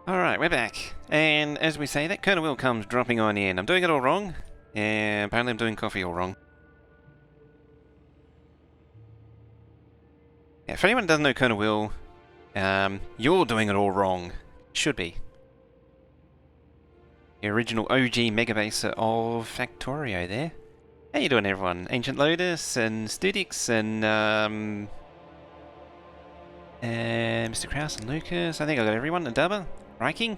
Alright, we're back. And as we say, that Colonel Will comes dropping on in. I'm doing it all wrong. And apparently I'm doing coffee all wrong. Yeah, if anyone doesn't know Colonel Will, you're doing it all wrong. Should be. The original OG megabaser of Factorio there. How you doing, everyone? Ancient Lotus and Studix and Mr. Kraus and Lucas. I think I got everyone. And Dubba, Riking.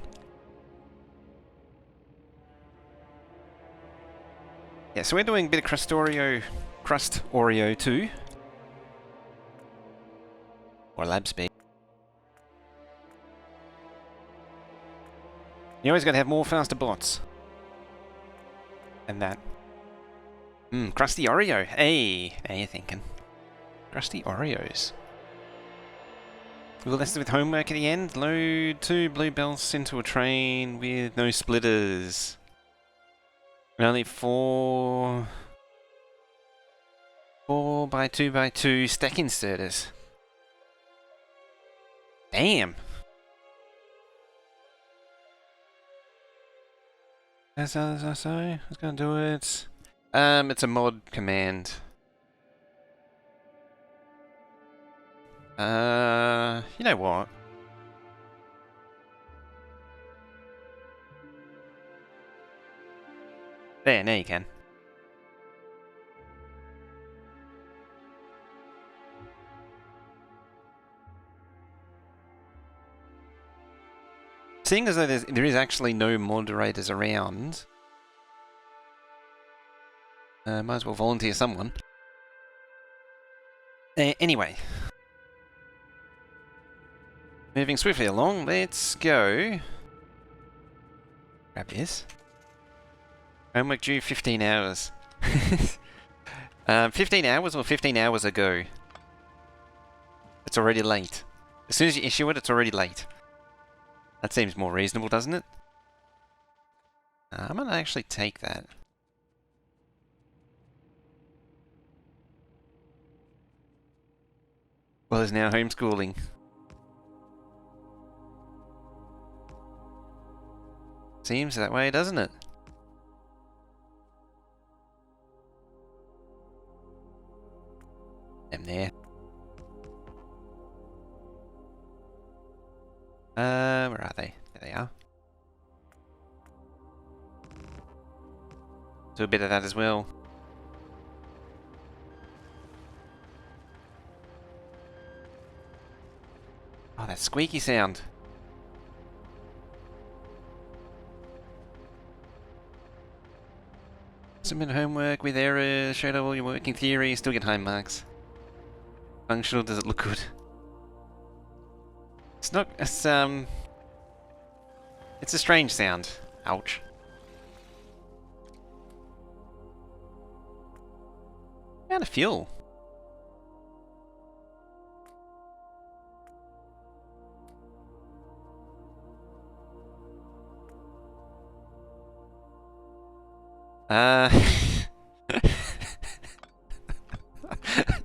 Yeah, so we're doing a bit of Krastorio, Crust Oreo 2. Or lab speed. You always gotta have more faster bots. And that. Crusty Oreo. Hey, how you thinking? Crusty Oreos. We'll list it with homework at the end. Load 2 blue bells into a train with no splitters. And only 4 by 2 by 2 stack inserters. Damn! As I say, I was gonna do it. It's a mod command. You know what? There, now you can. Seeing as though there is actually no moderators around, might as well volunteer someone. Anyway. Moving swiftly along, let's go. Grab this. Homework due 15 hours. 15 hours or 15 hours ago? It's already late. As soon as you issue it, it's already late. That seems more reasonable, doesn't it? I'm gonna actually take that. Well, there's now homeschooling. Seems that way, doesn't it? Them there. Where are they? There they are. Do a bit of that as well. Oh, that squeaky sound. Submit homework with errors, showed all your working theory, still get high marks. Functional, does it look good? It's not, it's a strange sound. Ouch. Out of fuel.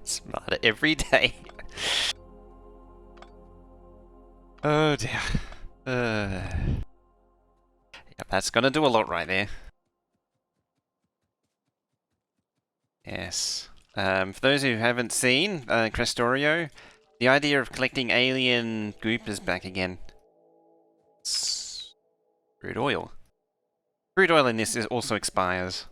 Smarter every day. Oh dear. Yep, that's gonna do a lot right there. Yes. For those who haven't seen Krastorio, the idea of collecting alien goop is back again. It's crude oil. Crude oil in this also expires.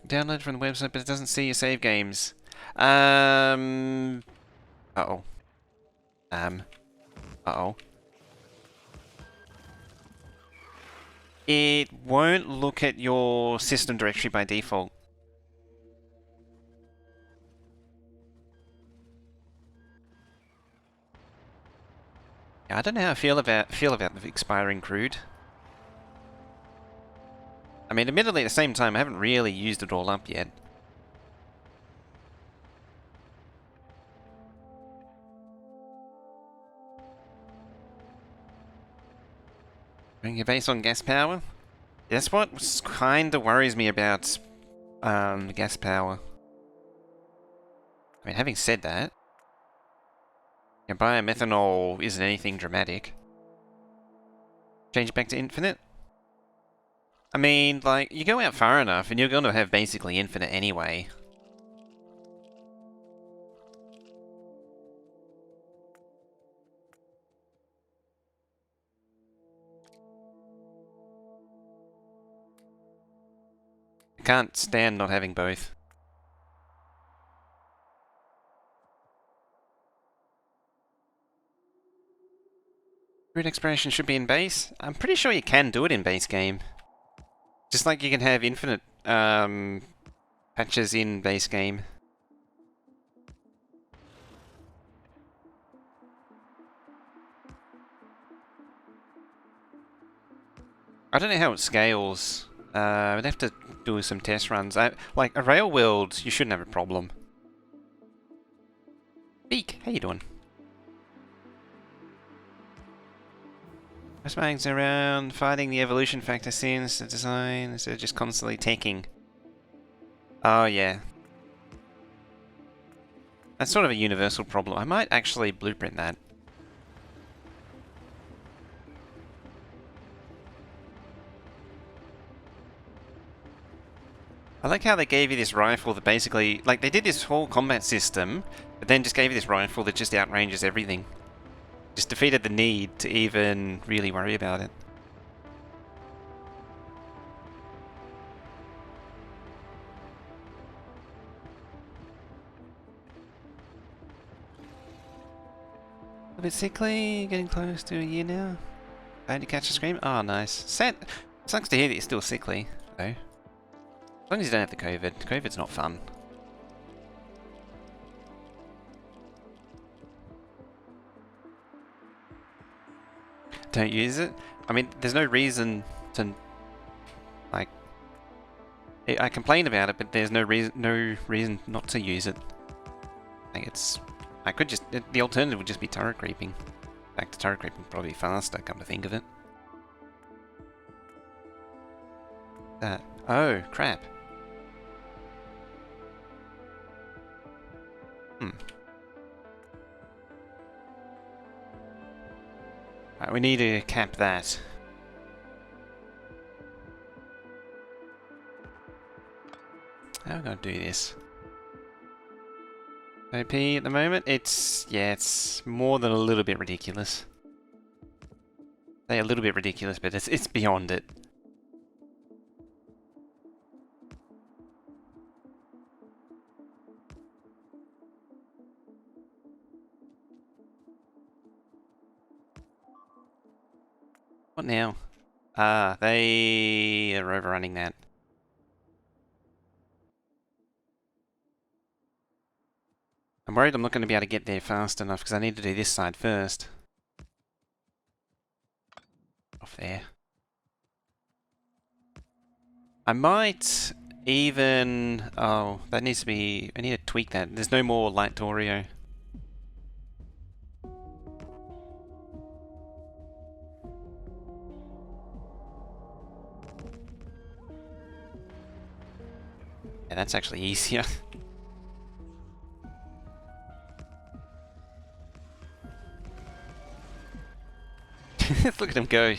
Download from the website, but it doesn't see your save games. Uh-oh. Uh-oh. It won't look at your system directory by default. Yeah, I don't know how I feel about the expiring crude. I mean, admittedly, at the same time, I haven't really used it all up yet. Bring your base on gas power? That's what kind of worries me about gas power. I mean, having said that, biomethanol isn't anything dramatic. Change it back to infinite? I mean, like, you go out far enough and you're going to have basically infinite anyway. I can't stand not having both. Root expiration should be in base. I'm pretty sure you can do it in base game. Just like you can have infinite patches in base game. I don't know how it scales. I'd have to do some test runs. Like a rail world, you shouldn't have a problem. Beak, how you doing? Most mags around fighting the evolution factor scenes, the design, instead of just constantly tanking. Oh yeah. That's sort of a universal problem. I might actually blueprint that. I like how they gave you this rifle that basically, like they did this whole combat system, but then just gave you this rifle that just outranges everything. Just defeated the need to even really worry about it. A bit sickly, getting close to a year now. Glad to catch a scream. Oh, nice. Sad. Sucks to hear that you're still sickly, though. As long as you don't have the COVID. COVID's not fun. Don't use it. I mean, there's no reason to, like, I complain about it, but there's no reason not to use it. Like I could just, the alternative would just be turret creeping. In fact, the turret creeping would probably be faster, come to think of it. Oh, crap. Right, we need to cap that. How am I going to do this? OP at the moment? It's more than a little bit ridiculous. Say a little bit ridiculous, but it's beyond it. What now? Ah, they are overrunning that. I'm worried I'm not going to be able to get there fast enough because I need to do this side first. Off there. I might even... Oh, that needs to be... I need to tweak that. There's no more light Torio. Yeah, that's actually easier. Look at him go.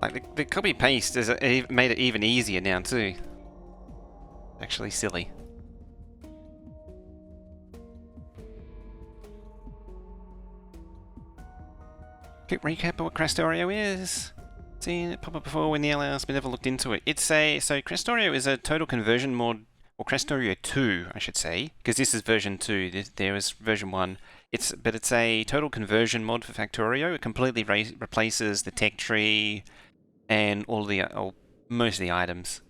Like, the copy-paste has made it even easier now, too. Actually silly. Quick recap of what Krastorio is. Seen it pop up before when the LR's but never looked into it. So Krastorio is a total conversion mod, or Krastorio 2, I should say, because this is version 2, there was version 1. But it's a total conversion mod for Factorio. It completely replaces the tech tree and most of the items.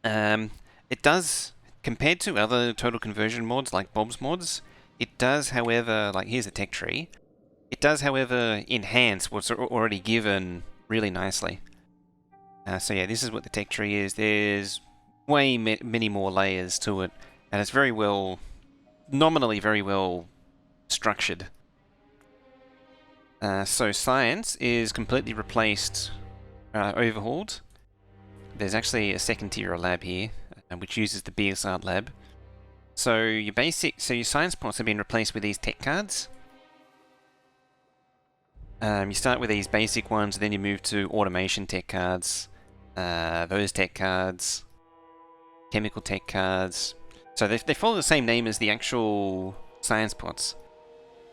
It does, compared to other total conversion mods like Bob's mods, it does, however, like here's a tech tree. It does, however, enhance what's already given really nicely. So yeah, this is what the tech tree is. There's way many more layers to it, and it's very well, nominally very well structured. So science is completely replaced, overhauled. There's actually a second tier of lab here, which uses the BSART lab. So your science pots have been replaced with these tech cards. You start with these basic ones, then you move to automation tech cards, those tech cards, chemical tech cards. So they follow the same name as the actual science pots.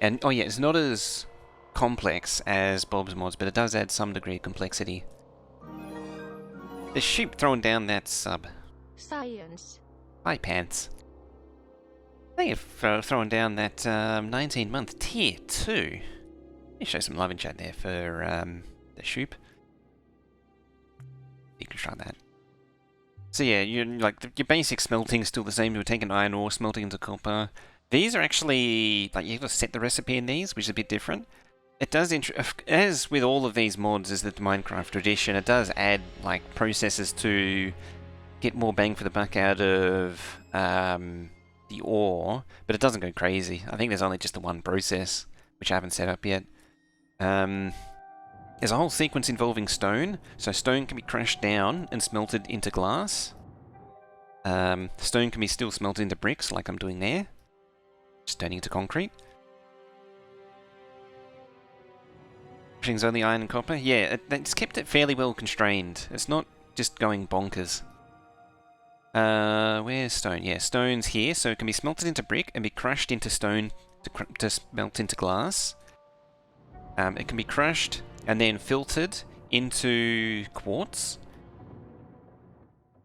And, oh yeah, it's not as complex as Bob's Mods, but it does add some degree of complexity. The sheep throwing down that sub. Science. Hi, pants. Thank you for throwing down that 19-month tier 2. Let me show some love in chat there for the sheep. You can try that. So yeah, your basic smelting is still the same. We're taking iron ore, smelting into copper. These are actually, like, you have to set the recipe in these, which is a bit different. It does, as with all of these mods, as the Minecraft tradition, it does add, like, processes to get more bang for the buck out of the ore, but it doesn't go crazy. I think there's only just the one process, which I haven't set up yet. There's a whole sequence involving stone, so stone can be crushed down and smelted into glass. Stone can be still smelted into bricks, like I'm doing there. Just turning into concrete. Everything's only iron and copper? Yeah, it's kept it fairly well constrained. It's not just going bonkers. Where's stone? Yeah, stone's here, so it can be smelted into brick and be crushed into stone to smelt into glass. It can be crushed and then filtered into quartz.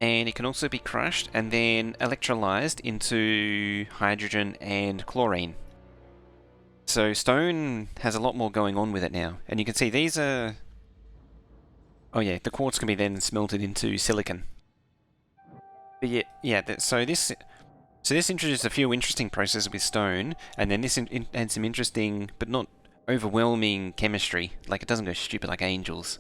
And it can also be crushed and then electrolyzed into hydrogen and chlorine. So stone has a lot more going on with it now. And you can see these are... Oh yeah, the quartz can be then smelted into silicon. But yeah, so this introduced a few interesting processes with stone, and then this had some interesting, but not overwhelming chemistry. Like, it doesn't go stupid like angels.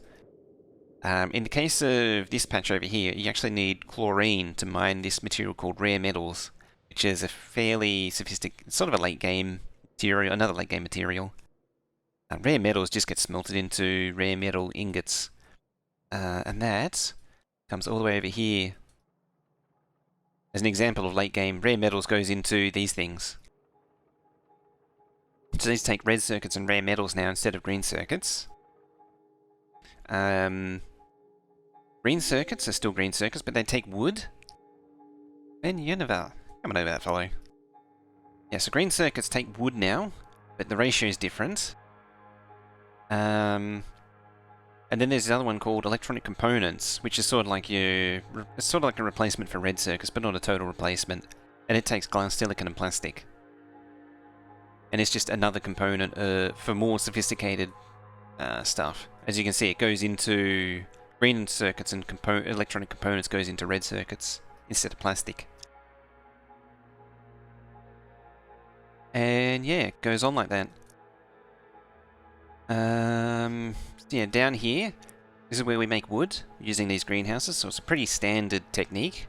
In the case of this patch over here, you actually need chlorine to mine this material called rare metals, which is a fairly sophisticated, sort of a late game material, another late game material. Rare metals just get smelted into rare metal ingots, and that comes all the way over here. As an example of late game, rare metals goes into these things. So these take red circuits and rare metals now instead of green circuits. Green circuits are still green circuits, but they take wood. Ben Univer. Come on over that fellow. Yeah, so green circuits take wood now, but the ratio is different. And then there's the other one called electronic components, which is sort of like it's sort of like a replacement for red circuits, but not a total replacement. And it takes glass, silicon, and plastic. And it's just another component for more sophisticated stuff. As you can see, it goes into green circuits, and electronic components goes into red circuits instead of plastic. And yeah, it goes on like that. Yeah, down here, this is where we make wood using these greenhouses, so it's a pretty standard technique.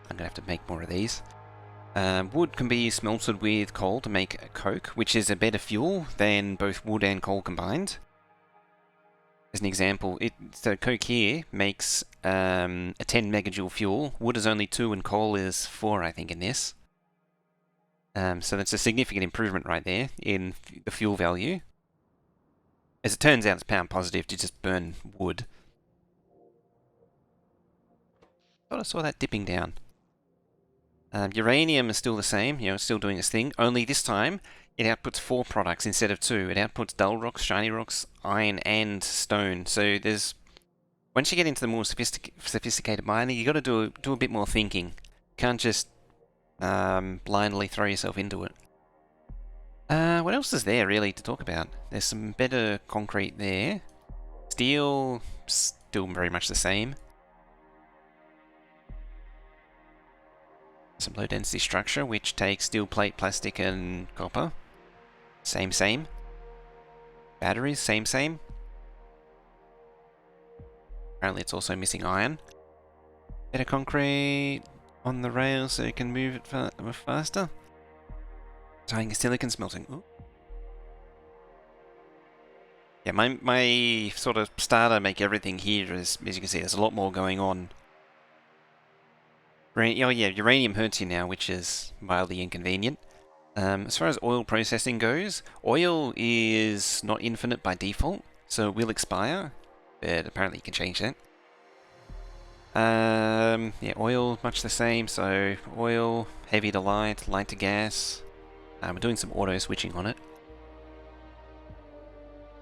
I'm gonna have to make more of these. Wood can be smelted with coal to make coke, which is a better fuel than both wood and coal combined. As an example, so coke here makes a 10 megajoule fuel. Wood is only 2 and coal is 4, I think, in this. So that's a significant improvement right there in the fuel value. As it turns out, it's pound positive to just burn wood. Thought I saw that dipping down. Uranium is still the same, it's still doing its thing, only this time it outputs 4 products instead of 2. It outputs dull rocks, shiny rocks, iron, and stone. So there's... Once you get into the more sophisticated mining, you got to do a bit more thinking. You can't just blindly throw yourself into it. What else is there, really, to talk about? There's some better concrete there. Steel, still very much the same. Some low-density structure, which takes steel plate, plastic, and copper. Same. Batteries, same. Apparently it's also missing iron. Better concrete on the rail so you can move it faster. Tying silicon smelting. Ooh. Yeah, my sort of starter make everything here is, as you can see, there's a lot more going on. Oh yeah, uranium hurts you now, which is mildly inconvenient. As far as oil processing goes, oil is not infinite by default, so it will expire, but apparently you can change that. Yeah, oil, much the same, so oil, heavy to light, light to gas. We're doing some auto switching on it.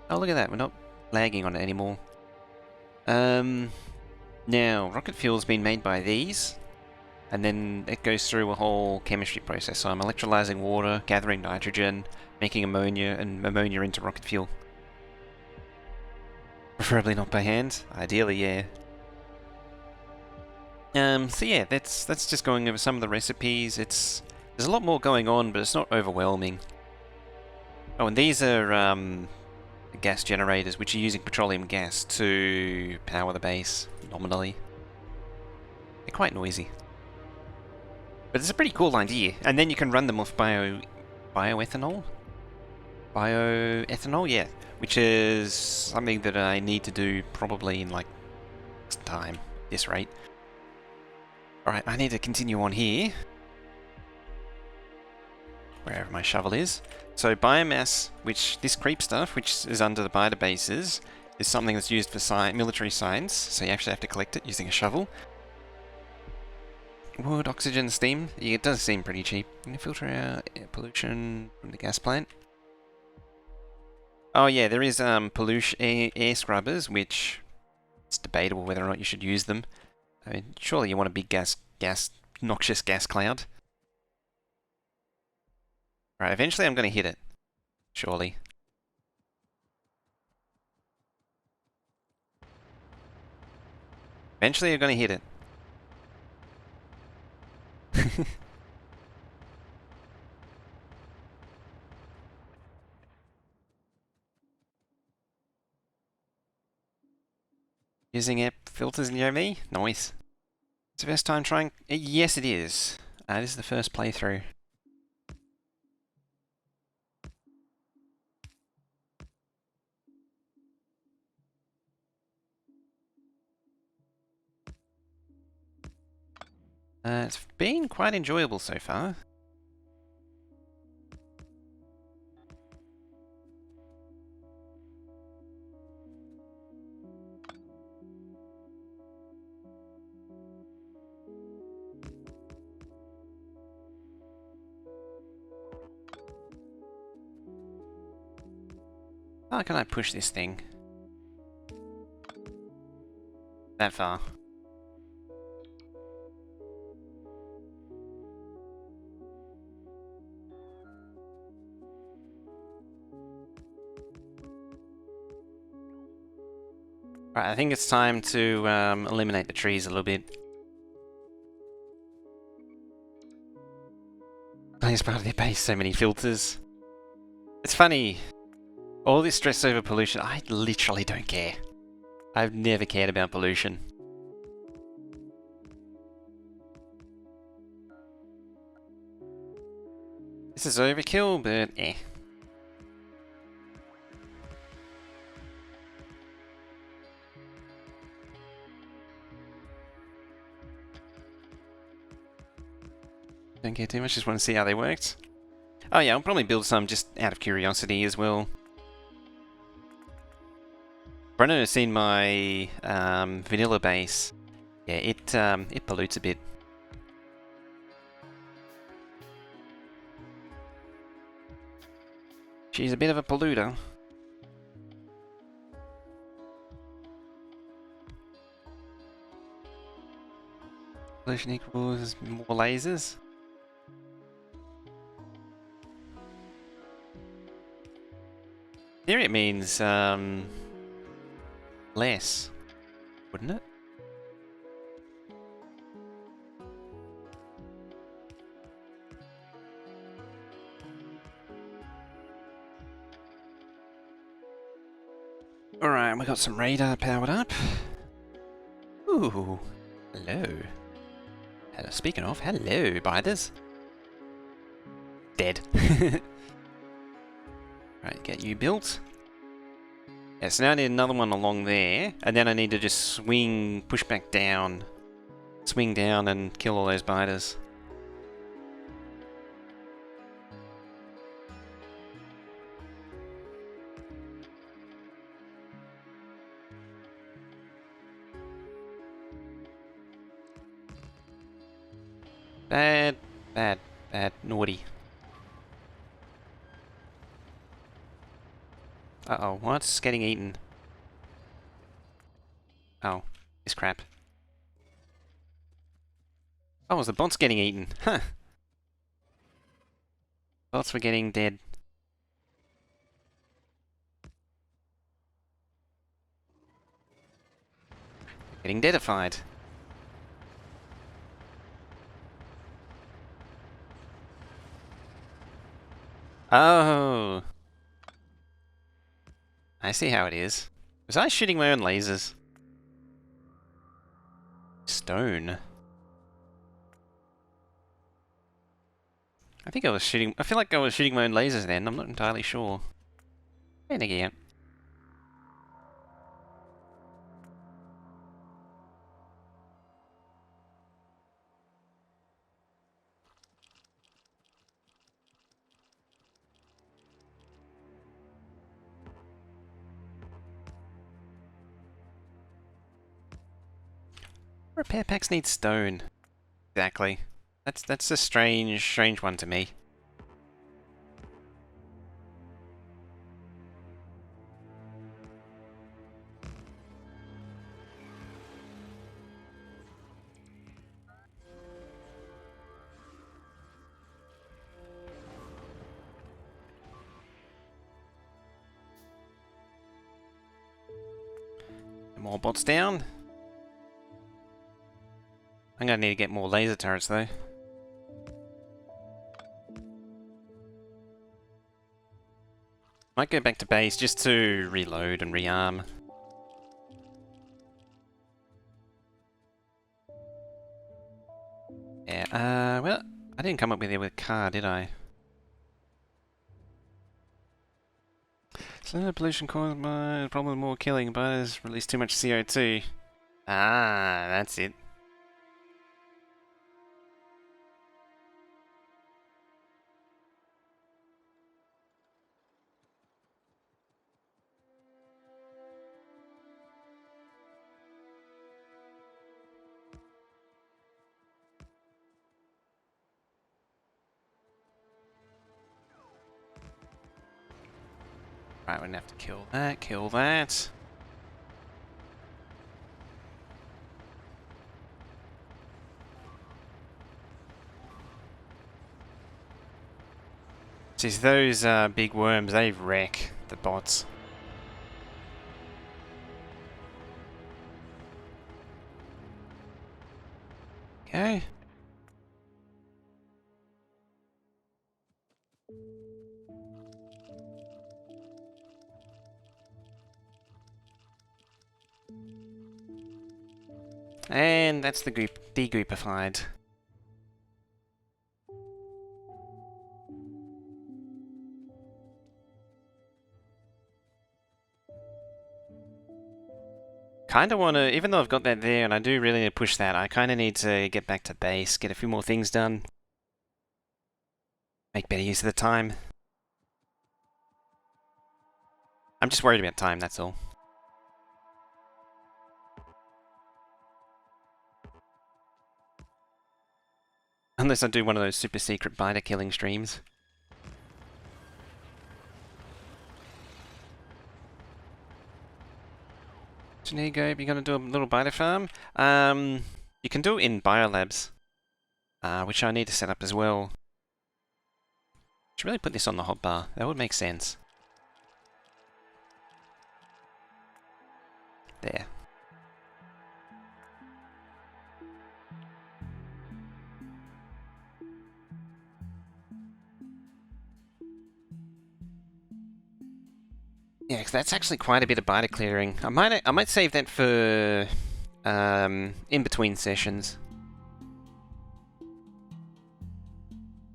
Oh, look at that, we're not lagging on it anymore. Now, rocket fuel's been made by these, and then it goes through a whole chemistry process. So I'm electrolyzing water, gathering nitrogen, making ammonia, and ammonia into rocket fuel. Preferably not by hand, ideally, yeah. So yeah, that's just going over some of the recipes. There's a lot more going on, but it's not overwhelming. Oh, and these are gas generators, which are using petroleum gas to power the base, nominally. They're quite noisy. But it's a pretty cool idea. And then you can run them off bioethanol? Bioethanol, yeah. Which is something that I need to do probably in, like, time, at this rate. Alright, I need to continue on here. Wherever my shovel is. So biomass, which this creep stuff, which is under the biobases, is something that's used for military science, so you actually have to collect it using a shovel. Wood, oxygen, steam. Yeah, it does seem pretty cheap. Can you filter out pollution from the gas plant? Oh yeah, there is pollution air scrubbers, which it's debatable whether or not you should use them. I mean, surely you want a big noxious gas cloud. Right, eventually I'm going to hit it. Surely. Eventually I'm going to hit it. Using air filters near me? Nice. It's the first time trying... Yes, it is. This is the first playthrough. It's been quite enjoyable so far. How can I push this thing? That far. Right, I think it's time to eliminate the trees a little bit. As part of their base, so many filters. It's funny, all this stress over pollution, I literally don't care. I've never cared about pollution. This is overkill, but eh. Don't care too much, just want to see how they worked. Oh yeah, I'll probably build some just out of curiosity as well. Brennan has seen my vanilla base. Yeah, it pollutes a bit. She's a bit of a polluter. Pollution equals more lasers. Here it means less, wouldn't it? Alright, we got some radar powered up. Ooh, hello. Speaking of, hello, biters. Dead. Right, get you built. Yeah, so now I need another one along there, and then I need to just swing, push back down swing down and kill all those biters. Bad, bad, bad, naughty. Uh-oh, what's getting eaten? Oh, this crap. Oh, the bots getting eaten. Huh. Bots were getting dead. Getting deadified. Oh. I see how it is. Was I shooting my own lasers? Stone. I think I was shooting... I feel like I was shooting my own lasers then. I'm not entirely sure. And again. Repair packs need stone. Exactly. That's a strange one to me. More bots down. I'm gonna need to get more laser turrets though. Might go back to base just to reload and rearm. Yeah, well, I didn't come up with it with a car, did I? Solar pollution caused by the problem of more killing, but has released too much CO2. Ah, that's it. Right, we're gonna have to kill that, kill that. Jeez, those big worms, they wreck the bots. Okay. And that's the group degroupified. Kinda wanna, even though I've got that there and I do really need to push that, I kinda need to get back to base, get a few more things done. Make better use of the time. I'm just worried about time, that's all. Unless I do one of those super secret biter killing streams. Janigo, you're gonna do a little biter farm? You can do it in biolabs, which I need to set up as well. Should really put this on the hotbar. That would make sense. There. Yeah, 'cause that's actually quite a bit of biter clearing. I might save that for in between sessions.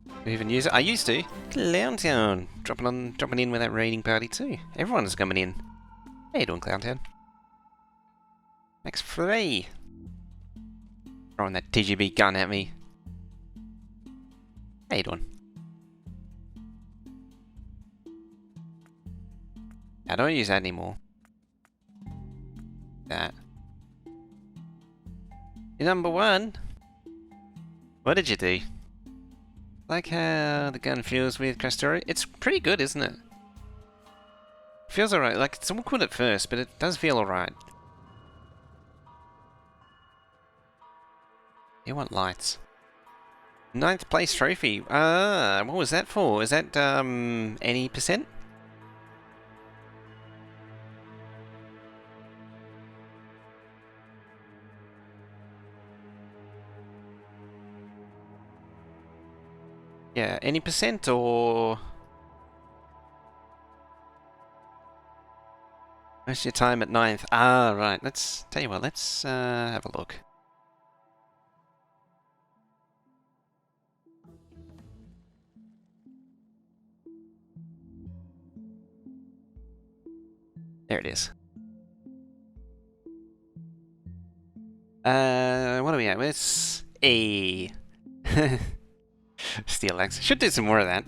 Do you even use it? I used to. Clowntown, dropping in with that raiding party too. Everyone's coming in. How you doing, Clowntown? Max free. Throwing that TGB gun at me. How you doing? I don't use that anymore. That. You're number one? What did you do? Like how the gun feels with Krastorio? It's pretty good, isn't it? Feels alright. Like, it's awkward at first, but it does feel alright. You want lights. 9th place trophy. Ah, what was that for? Is that, any percent? Yeah, any percent or... Most of your time at 9th. Ah, right. Let's, tell you what, let's, have a look. There it is. What are we at? It's A. Steel axe. Should do some more of that.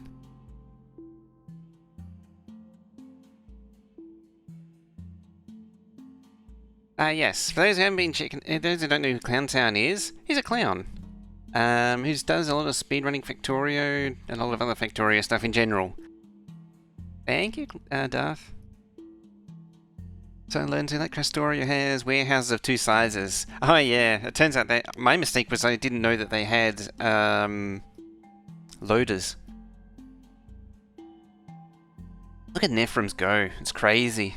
Yes. For those who haven't been checking, those who don't know who Clowntown is, he's a clown. Who does a lot of speedrunning Factorio and a lot of other Factorio stuff in general. Thank you, Darth. So I learned that Krastorio has warehouses of 2 sizes. Oh yeah, it turns out that my mistake was I didn't know that they had loaders. Look at Nephrons go. It's crazy.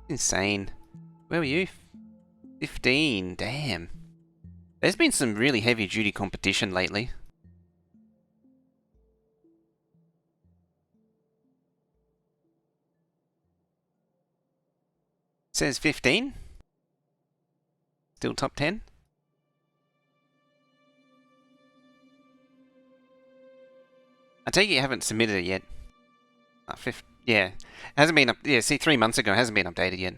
Insane. Where were you? 15. Damn. There's been some really heavy duty competition lately. Says 15. Still top 10. I take it you haven't submitted it yet. Yeah. Hasn't been up. Yeah, see, 3 months ago, hasn't been updated yet.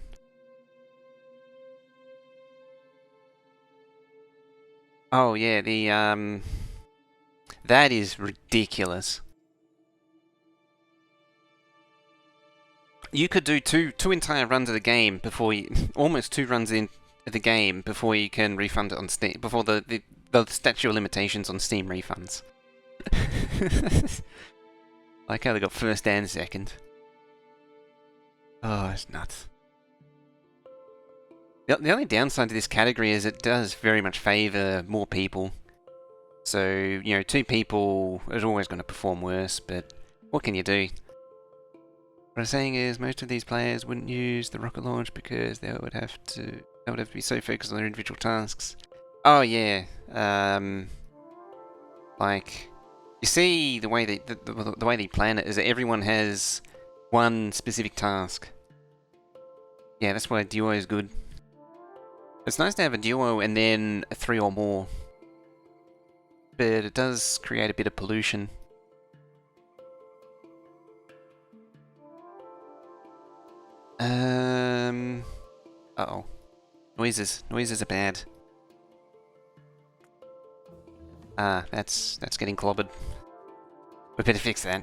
Oh, yeah, the, that is ridiculous. You could do two entire runs of the game before you... almost 2 runs in the game before you can refund it on Steam... before the statute of limitations on Steam refunds. Like how they got first and second. Oh, it's nuts. The only downside to this category is it does very much favour more people. So, you know, 2 people is always going to perform worse, but what can you do? What I'm saying is most of these players wouldn't use the rocket launch because they would have to be so focused on their individual tasks. Oh yeah, like you see the way the way they plan it is that everyone has one specific task. Yeah, that's why a duo is good. It's nice to have a duo and then 3 or more, but it does create a bit of pollution. Uh-oh. Noises are bad. Ah, that's getting clobbered. We better fix that.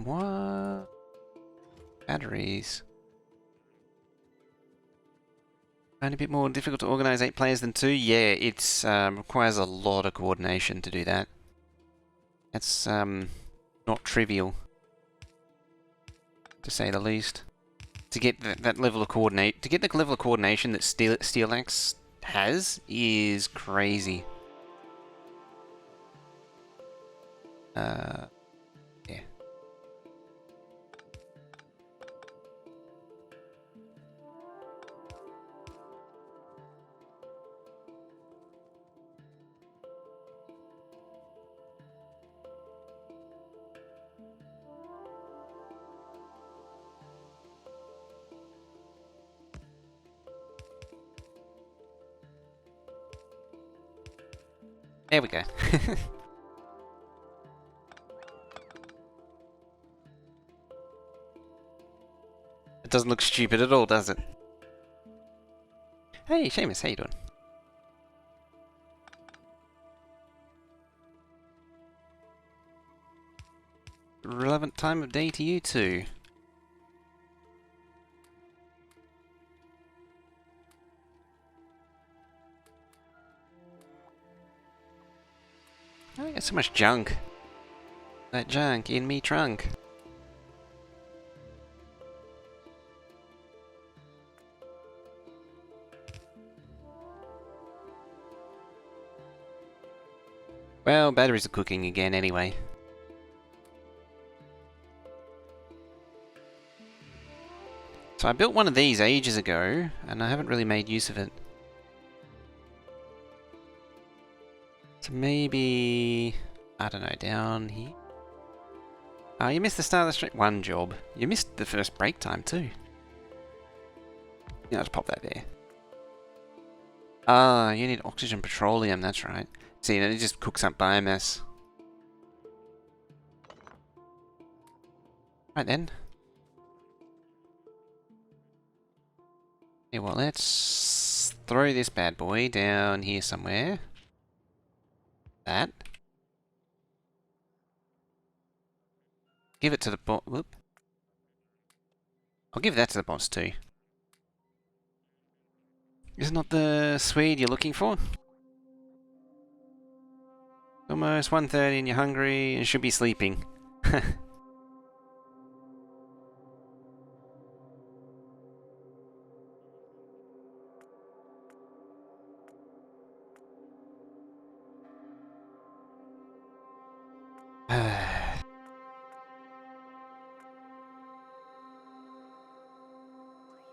What? Batteries. Only a bit more difficult to organize 8 players than 2? Yeah, it's requires a lot of coordination to do that. That's not trivial, to say the least. To get that level of coordination that Steel Axe has is crazy. Yeah. There we go. It doesn't look stupid at all, does it? Hey, Seamus, how you doing? Relevant time of day to you too. I got so much junk. That junk in me trunk. Well, batteries are cooking again anyway. So I built one of these ages ago, and I haven't really made use of it. So maybe... I don't know, down here? Oh, you missed the start of the stream. One job. You missed the first break time too. Yeah, I'll just pop that there. Ah, you need oxygen petroleum, that's right. See, then it just cooks up biomass. Right then. Yeah, well, let's throw this bad boy down here somewhere. That. Give it to the boss. Whoop. I'll give that to the boss too. Is it not the Swede you're looking for? Almost 1:30 and you're hungry and should be sleeping.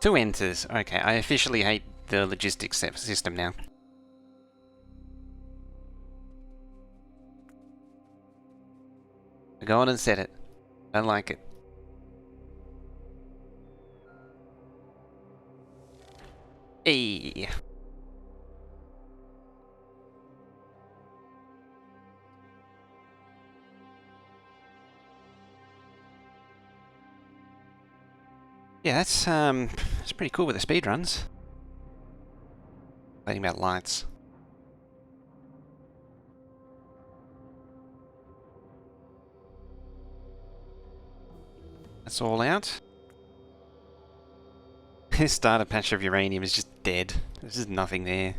Two enters. Okay, I officially hate the logistics system now. Go on and set it. Don't like it. Hey. Yeah, that's pretty cool with the speed runs. Thinking about lights. That's all out. This starter patch of uranium is just dead. There's just nothing there.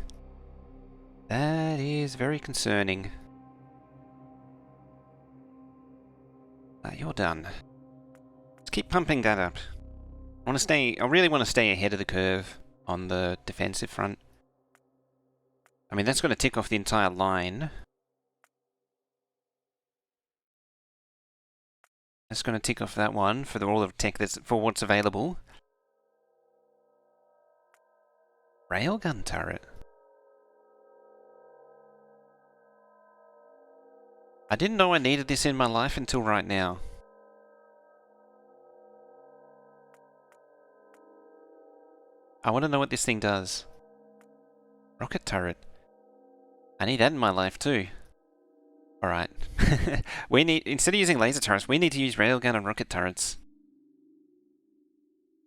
That is very concerning. You're done. Let's keep pumping that up. I really want to stay ahead of the curve on the defensive front. I mean, that's going to tick off the entire line. That's going to tick off that one for all of tech for what's available. Railgun turret. I didn't know I needed this in my life until right now. I want to know what this thing does. Rocket turret. I need that in my life too. Alright. Instead of using laser turrets, we need to use railgun and rocket turrets.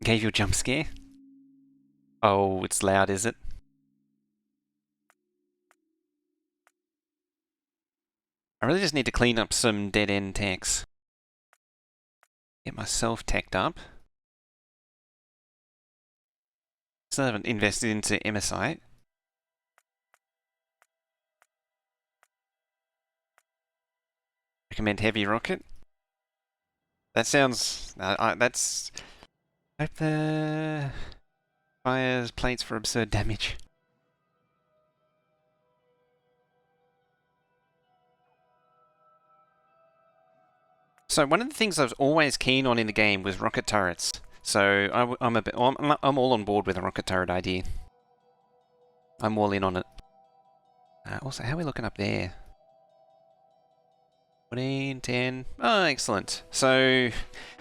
Gave you a jump scare? Oh, it's loud, is it? I really just need to clean up some dead-end techs. Get myself teched up. Still haven't invested into MSite. Recommend heavy rocket. That sounds... that's... Hope the... fires plates for absurd damage. So one of the things I was always keen on in the game was rocket turrets. So I'm all on board with a rocket turret idea. I'm all in on it. Also, how are we looking up there? 14, 10. Oh, excellent. So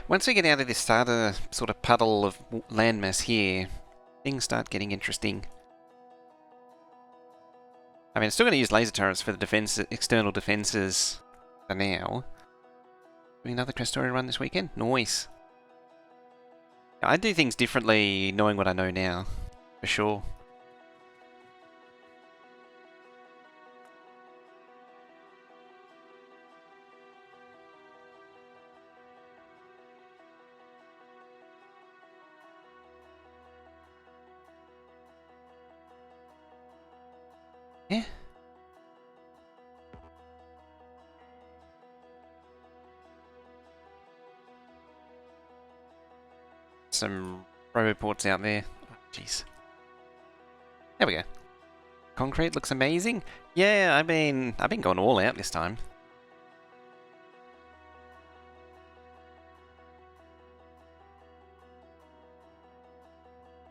once we get out of this starter sort of puddle of landmass here, things start getting interesting. I mean, I'm still going to use laser turrets for the external defenses for now. Doing another Krastorio run this weekend? Nice. I do things differently knowing what I know now, for sure. Yeah. Some roboports out there. Oh, jeez. There we go. Concrete looks amazing. Yeah, I've been going all out this time.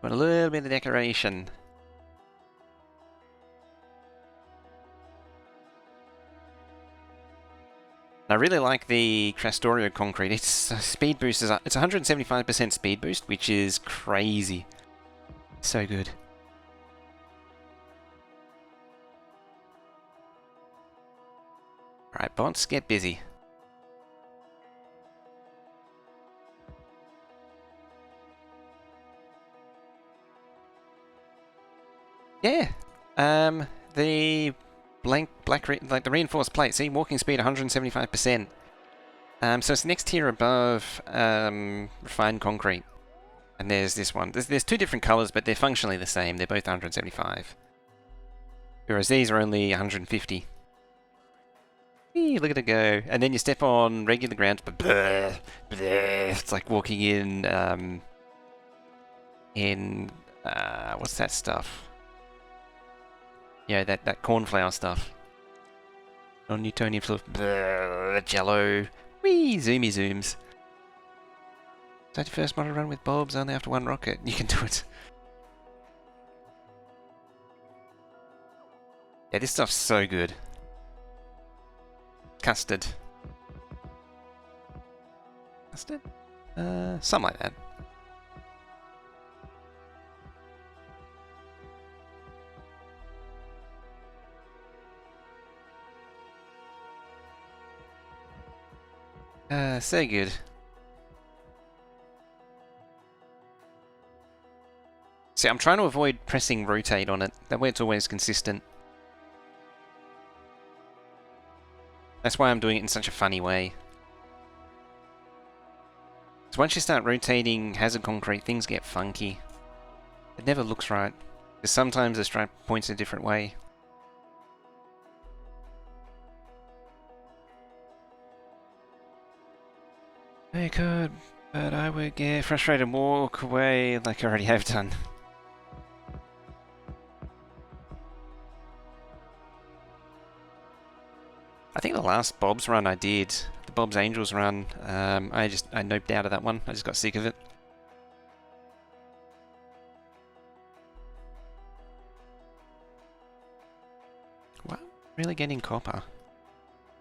Got a little bit of decoration. I really like the Krastorio concrete. Its speed boost is it's 175% speed boost, which is crazy. So good. Alright, bots, get busy. Yeah. The like the reinforced plate. See, walking speed 175%. So it's next tier above refined concrete. And there's this one. There's two different colors, but they're functionally the same. They're both 175. Whereas these are only 150. Eee, look at it go. And then you step on regular ground, but bleh, bleh. It's like walking in what's that stuff? Yeah, that cornflower stuff. Non-Newtonian fluff. Jello. Whee! Zoomy zooms. Is that your first model run with bulbs only after one rocket? You can do it. Yeah, this stuff's so good. Custard. Custard? Something like that. So good. See, I'm trying to avoid pressing rotate on it. That way it's always consistent. That's why I'm doing it in such a funny way. So once you start rotating hazard concrete, things get funky. It never looks right. Because sometimes the stripe points a different way. I could, but I would get frustrated and walk away like I already have done. I think the last Bob's run I did, the Bob's Angels run, I noped out of that one. I just got sick of it. Wow, really getting copper.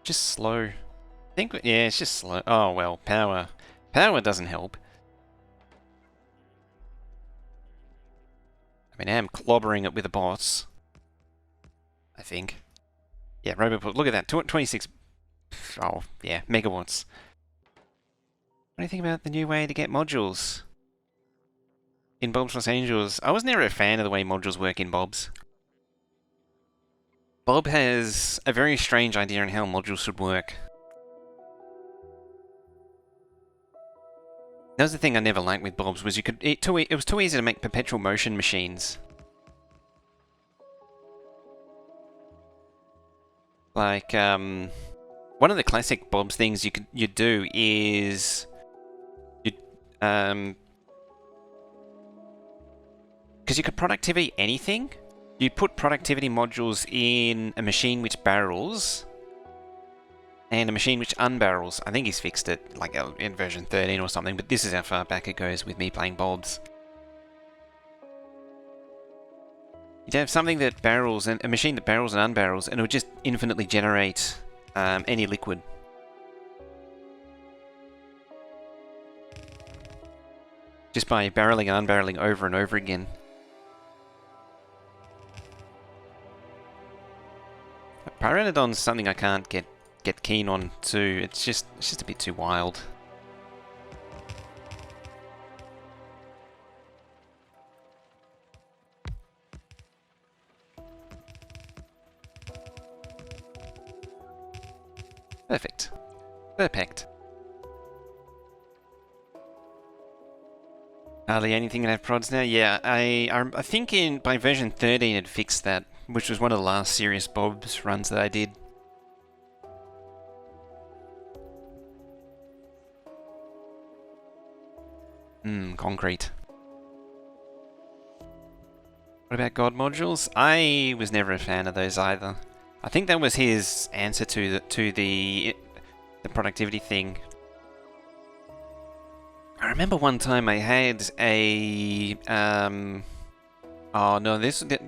Just slow. I think, yeah, it's just slow. Oh well, power. Power doesn't help. I mean, I am clobbering it with the bots. I think. Yeah, Roboport, look at that, 26... Oh, yeah, megawatts. What do you think about the new way to get modules? In Bob's Los Angeles? I was never a fan of the way modules work in Bob's. Bob has a very strange idea on how modules should work. That was the thing I never liked with Bob's, was it was too easy to make perpetual motion machines. Like, one of the classic Bob's things you do is because you could productivity anything. You put productivity modules in a machine which barrels and a machine which unbarrels. I think he's fixed it, like in version 13 or something, but this is how far back it goes with me playing Bob's. You'd have something that barrels, and a machine that barrels and unbarrels, and it would just infinitely generate any liquid. Just by barreling and unbarreling over and over again. Pteranodon's something I can't get keen on too. It's just a bit too wild. Perfect. Perfect. Hardly anything can have prods now? Yeah, I think by version 13 it fixed that, which was one of the last serious Bob's runs that I did. Concrete. What about God modules? I was never a fan of those either. I think that was his answer to the productivity thing. I remember one time I had a oh no,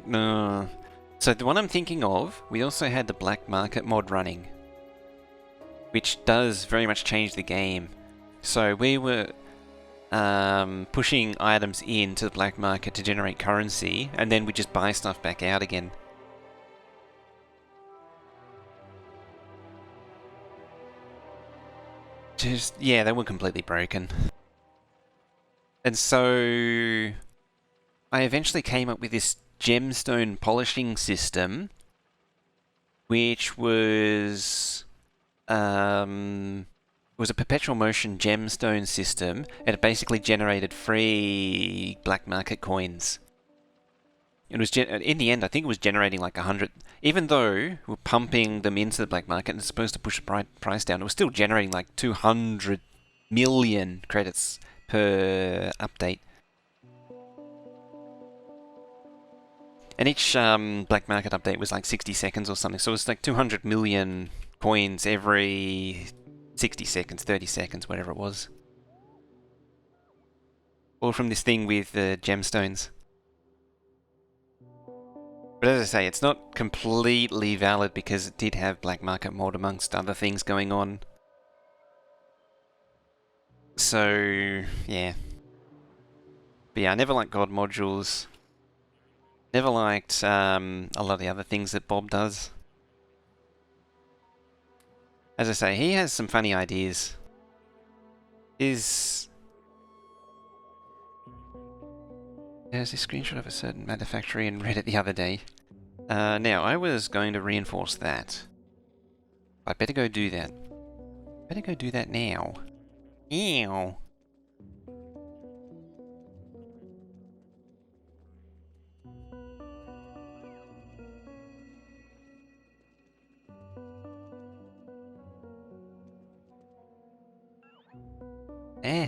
no. So the one I'm thinking of, we also had the black market mod running, which does very much change the game. So we were pushing items into the black market to generate currency, and then we just buy stuff back out again. Yeah, they were completely broken. And so I eventually came up with this gemstone polishing system, which was a perpetual motion gemstone system, and it basically generated free black market coins. It was in the end, I think it was generating like 100. Even though we're pumping them into the black market and it's supposed to push the price down, it was still generating like 200 million credits per update. And each black market update was like 60 seconds or something, so it was like 200 million coins every 60 seconds, 30 seconds, whatever it was. All from this thing with gemstones. But as I say, it's not completely valid because it did have black market mod amongst other things going on. So, yeah. But yeah, I never liked God modules. Never liked a lot of the other things that Bob does. As I say, he has some funny ideas. There's a screenshot of a certain manufacturer in Reddit the other day. Now, I was going to reinforce that. I better go do that. Better go do that now. Ew.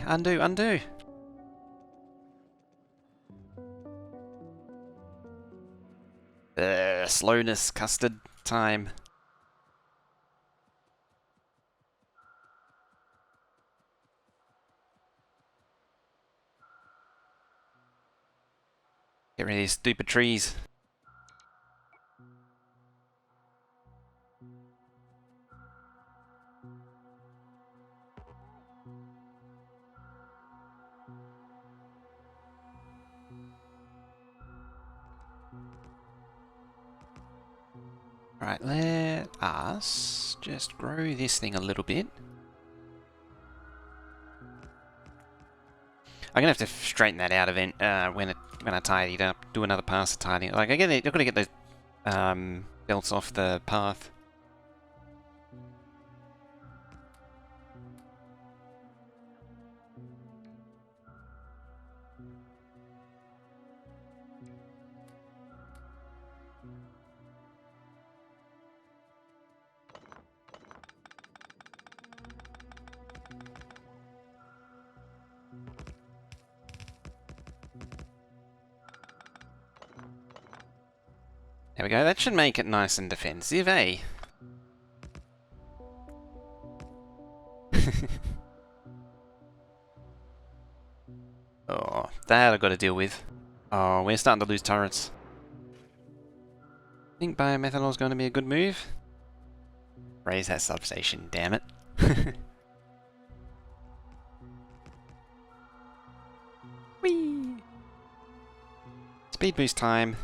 Undo, undo! Slowness, custard time. Get rid of these stupid trees. Right, let us just grow this thing a little bit. I'm gonna have to straighten that out when I tidy it up. Do another pass of tidying. Like I've got to get those belts off the path. There we go. That should make it nice and defensive, eh? Oh, that I've got to deal with. Oh, we're starting to lose turrets. Think biomethanol is going to be a good move? Raise that substation, damn it. Whee! Speed boost time.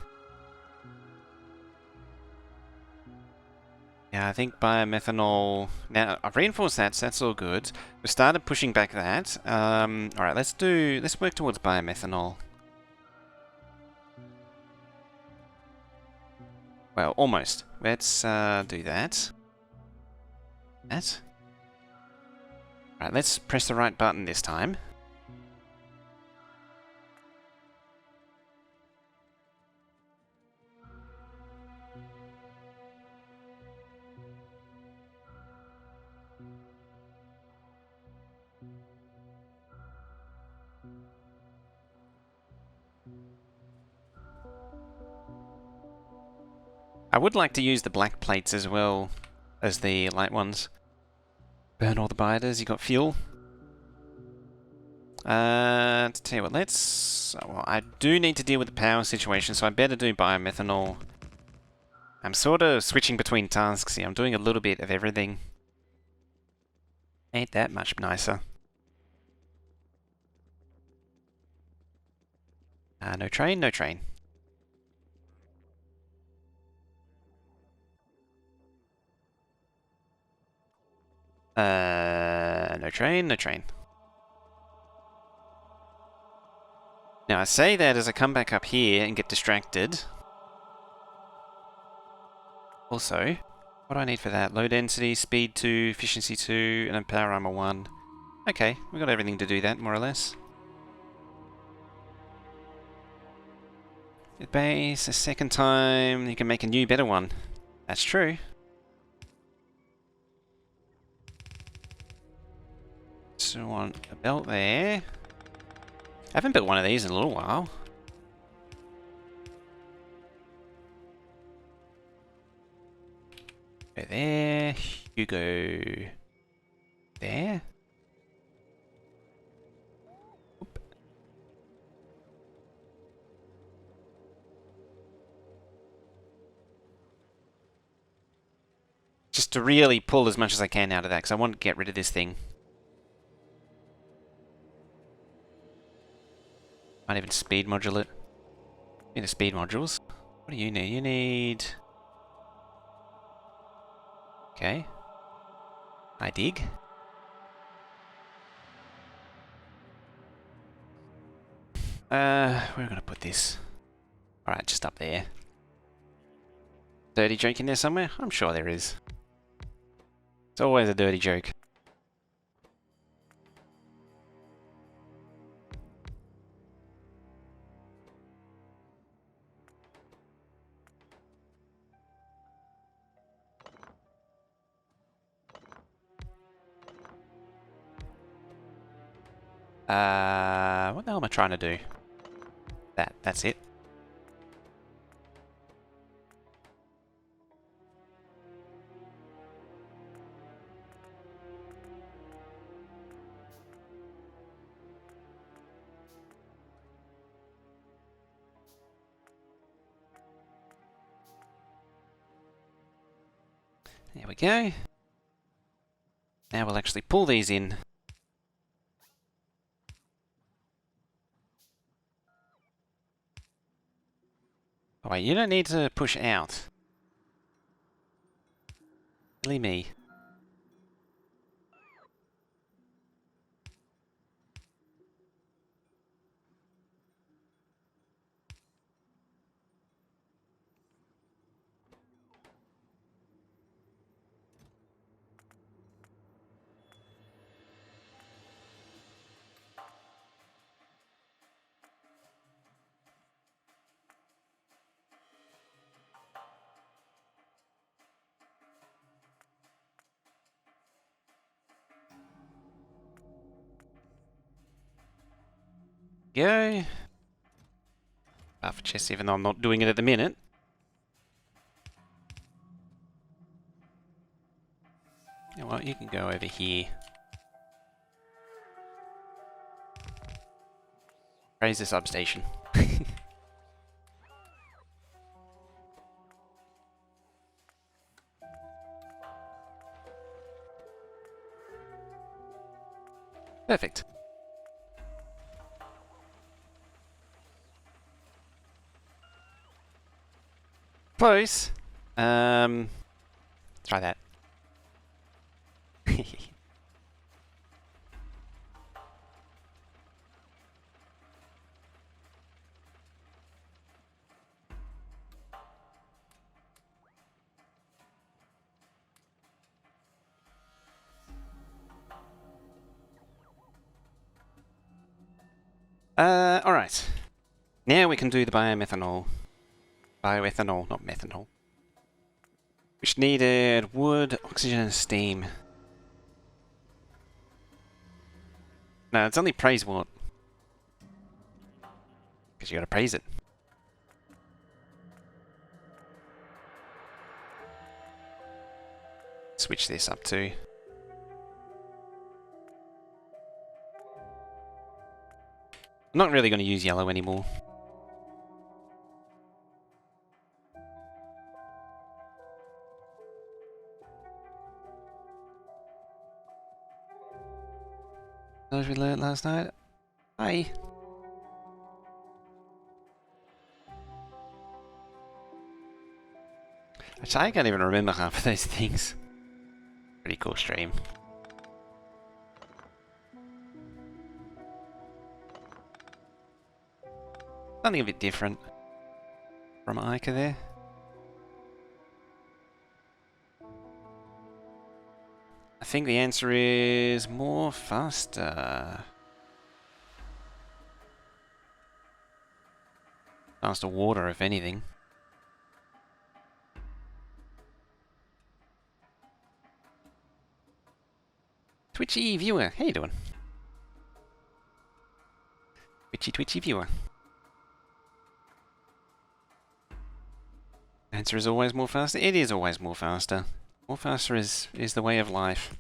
Yeah, I think biomethanol... Now, I've reinforced that, so that's all good. We started pushing back that. Alright, let's work towards biomethanol. Well, almost. Let's do that. That. Alright, let's press the right button this time. I would like to use the black plates as well as the light ones. Burn all the biters, you got fuel. To tell you what, well, I do need to deal with the power situation, so I better do biomethanol. I'm sort of switching between tasks here. I'm doing a little bit of everything. Ain't that much nicer. No train, no train. No train, no train. Now I say that as I come back up here and get distracted. Also, what do I need for that? Low density, speed 2, efficiency 2, and a power armor 1. Okay, we've got everything to do that, more or less. Hit base, a second time, you can make a new, better one. That's true. So I want a belt there. I haven't built one of these in a little while. Go there, you go there. Oop. Just to really pull as much as I can out of that, because I want to get rid of this thing. Might even speed module it. Need the speed modules. What do you need? You need... Okay. I dig. Where am I gonna put this? Alright, just up there. Dirty joke in there somewhere? I'm sure there is. It's always a dirty joke. What the hell am I trying to do? That's it. There we go. Now we'll actually pull these in. Oh wait, you don't need to push out. Silly me. Go. Buffer chest, even though I'm not doing it at the minute. You know what, you can go over here. Raise the substation. Perfect. Close. Try that. Alright. Now we can do the biomethanol. Bioethanol, not methanol. Which needed wood, oxygen, and steam. No, it's only praise wort. Because you gotta praise it. Switch this up too. I'm not really going to use yellow anymore. As we learned last night. Hi. Actually, I can't even remember half of those things. Pretty cool stream. Something a bit different from Ica there. I think the answer is more faster. Faster water, if anything. Twitchy viewer, how you doing? Twitchy viewer. Answer is always more faster. It is always more faster. More faster is the way of life.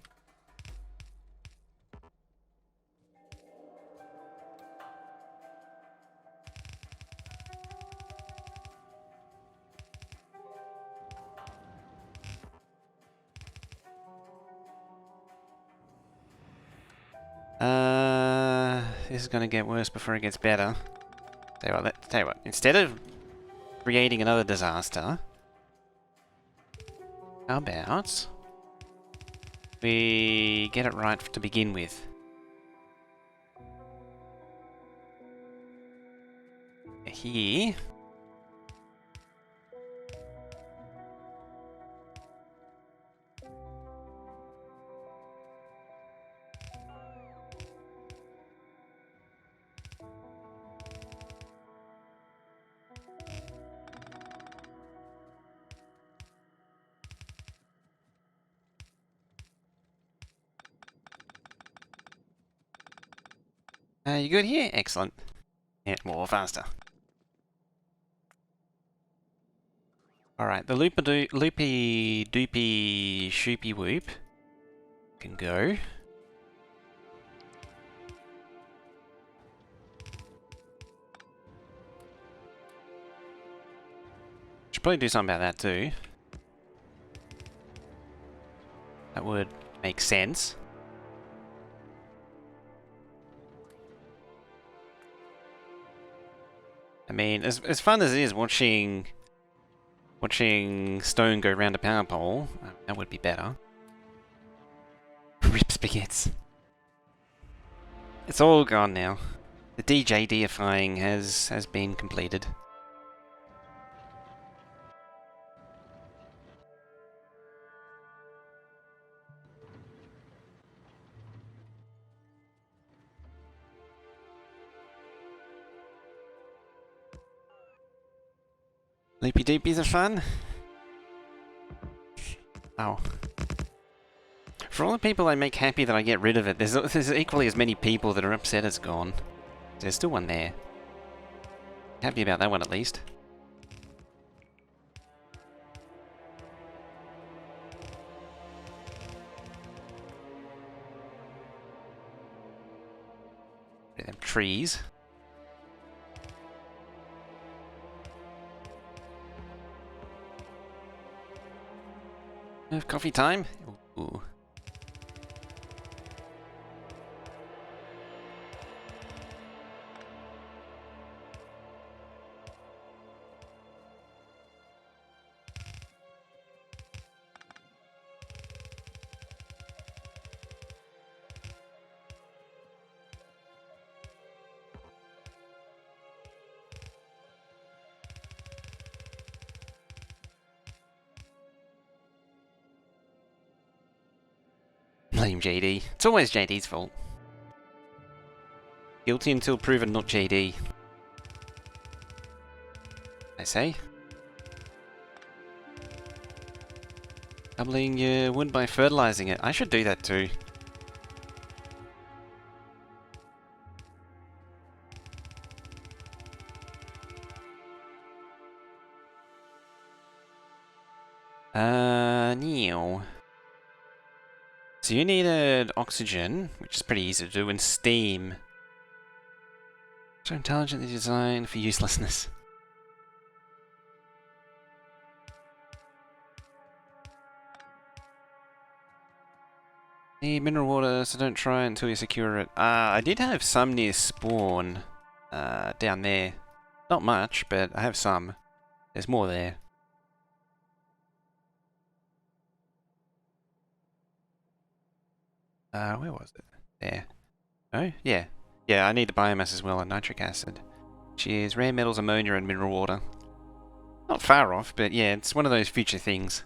This is gonna get worse before it gets better. Tell you what, instead of creating another disaster, how about we get it right to begin with? Here. You good here? Excellent. Yeah, more faster. Alright, the loopy doopy shoopy whoop can go. Should probably do something about that too. That would make sense. I mean, as fun as it is watching stone go round a power pole, that would be better. Rip spaghettis. It's all gone now. The DJ deifying has been completed. Loopy doopies are fun. Oh. For all the people I make happy that I get rid of it, there's equally as many people that are upset it's gone. There's still one there. Happy about that one at least. Them trees. Have coffee time? Ooh. Blame JD. It's always JD's fault. Guilty until proven not JD. I say. Doubling your wood by fertilizing it. I should do that too. Neo. So you needed oxygen, which is pretty easy to do, and steam. So intelligently designed for uselessness. Need mineral water, so don't try until you secure it. I did have some near spawn, down there. Not much, but I have some. There's more there. Where was it? There. Oh, yeah. Yeah, I need the biomass as well, and nitric acid. Cheers, rare metals, ammonia, and mineral water. Not far off, but yeah, it's one of those future things.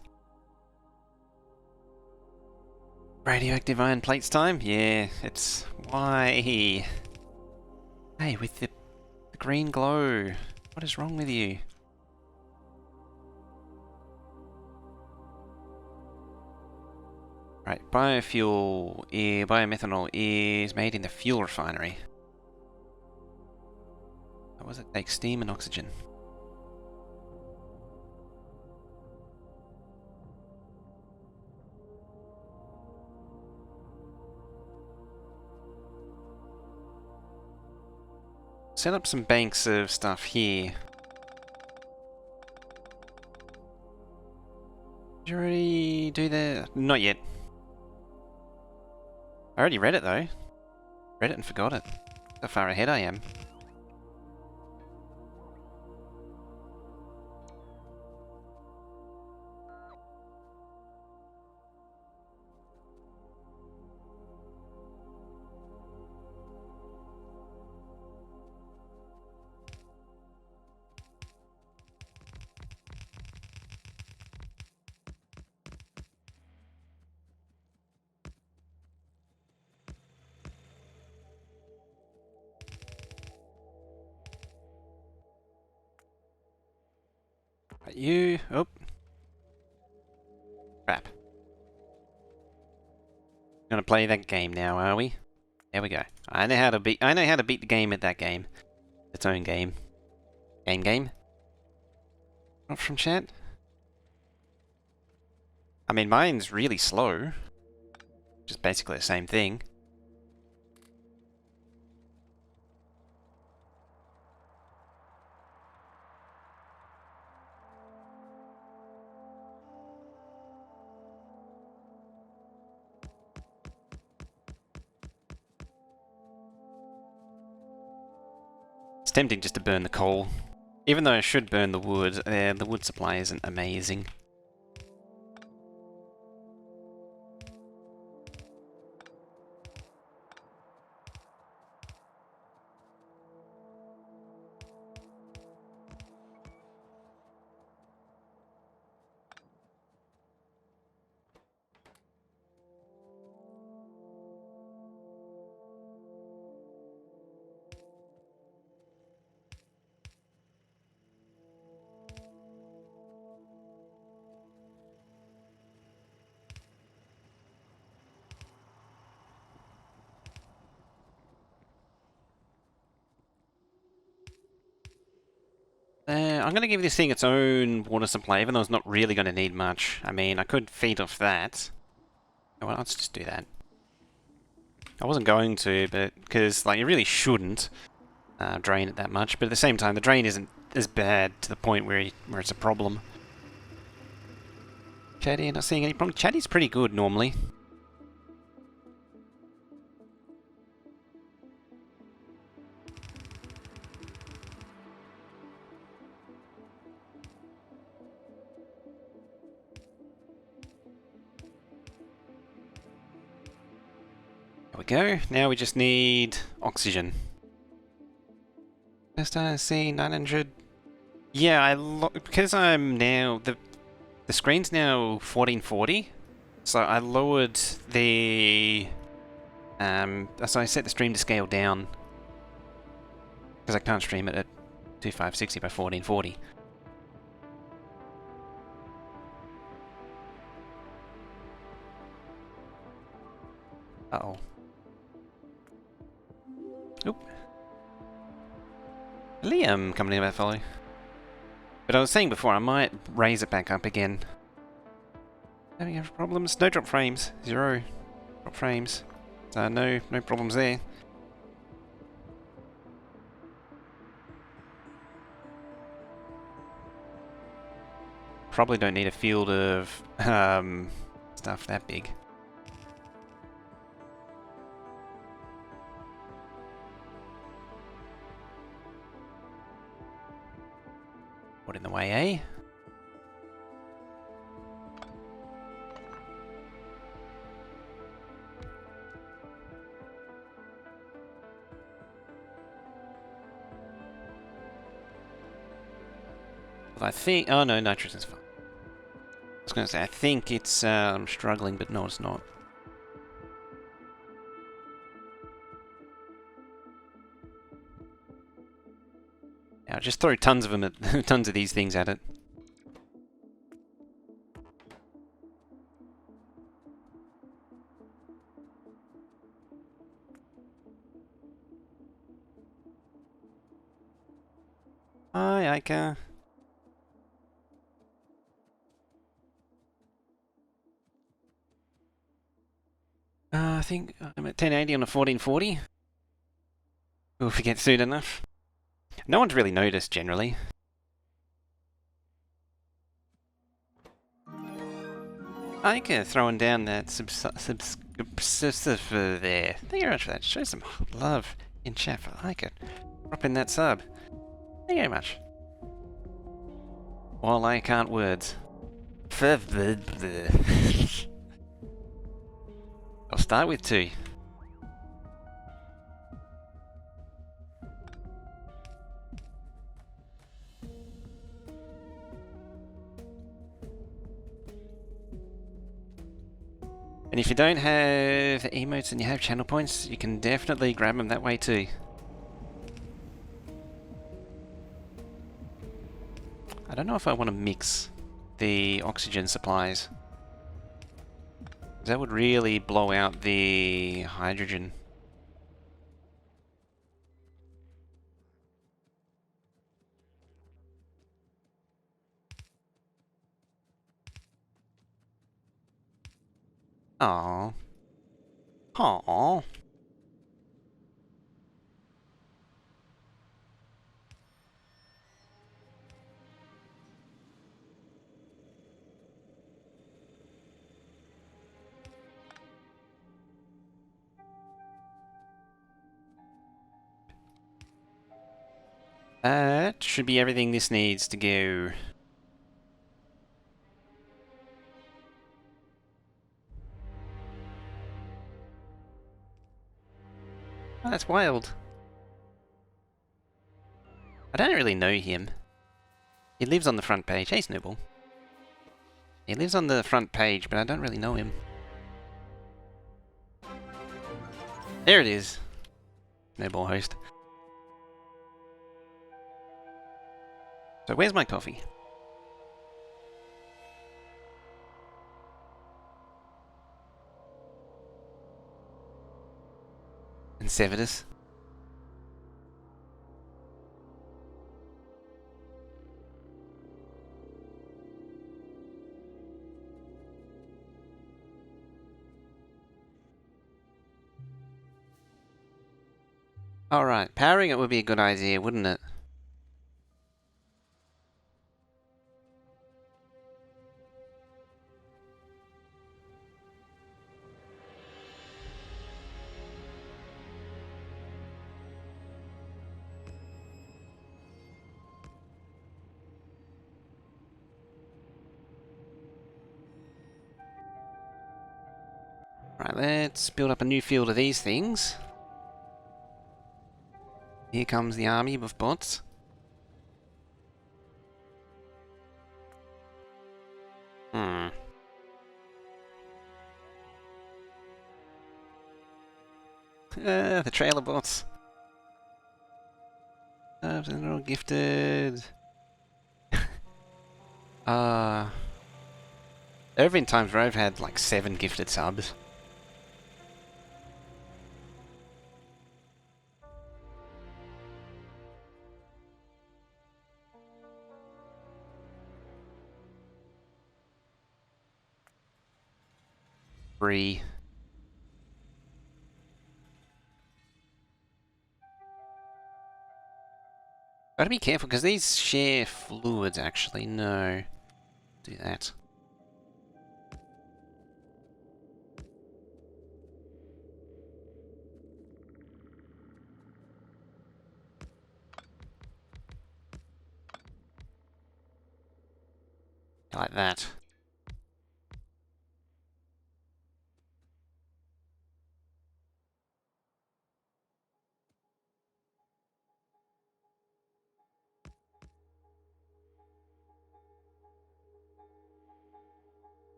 Radioactive iron plates time? Yeah, it's... Why? Hey, with the green glow. What is wrong with you? Right, biofuel, biomethanol is made in the fuel refinery. What was it? Take steam and oxygen. Set up some banks of stuff here. Did you already do that? Not yet. I already read it though. Read it and forgot it. How far ahead I am. You... Oh. Crap. Gonna play that game now, are we? There we go. I know how to beat the game at that game. Its own game. Game? Not from chat? I mean, mine's really slow. Which is basically the same thing. It's tempting just to burn the coal. Even though I should burn the wood, the wood supply isn't amazing. I'm going to give this thing its own water supply, even though it's not really going to need much. I mean, I could feed off that. Well, let's just do that. I wasn't going to, but because like you really shouldn't drain it that much. But at the same time, the drain isn't as bad to the point where it's a problem. Chatty, not seeing any problem. Chatty's pretty good normally. There we go. Now we just need oxygen. First I see 900. Yeah, because I'm now the screen's now 1440, so I lowered the so I set the stream to scale down Because I can't stream it at 2560 by 1440. Uh-oh. Oop. Liam coming in about follow. But I was saying before, I might raise it back up again. Having any problems? No drop frames. 0 drop frames. So no problems there. Probably don't need a field of stuff that big. What in the way, eh? I think... Oh no, nitrous is fine. I was going to say, I think it's struggling, but no, it's not. Yeah, I'll just throw tons of them at tons of these things at it. Hi, Ica. I think I'm at 1080 on a 1440. We'll forget soon enough. No one's really noticed, generally. Ica throwing down that there. Thank you very much for that. Show some love in chat for Ica. Drop in that sub. Thank you very much. While I can't words. I'll start with 2. And if you don't have emotes and you have channel points, you can definitely grab them that way too. I don't know if I want to mix the oxygen supplies. That would really blow out the hydrogen. Aww. Aww. That should be everything this needs to go. Oh, that's wild. I don't really know him. He lives on the front page. Hey, Snowball. He lives on the front page, but I don't really know him. There it is. Snowball host. So where's my coffee? And Sevidus. Alright, powering it would be a good idea, wouldn't it? Right, let's build up a new field of these things. Here comes the army of bots. The trailer bots. subs and they're all gifted. There have been times where I've had like 7 gifted subs. Free. Gotta be careful because these share fluids actually. No. Do that. Like that.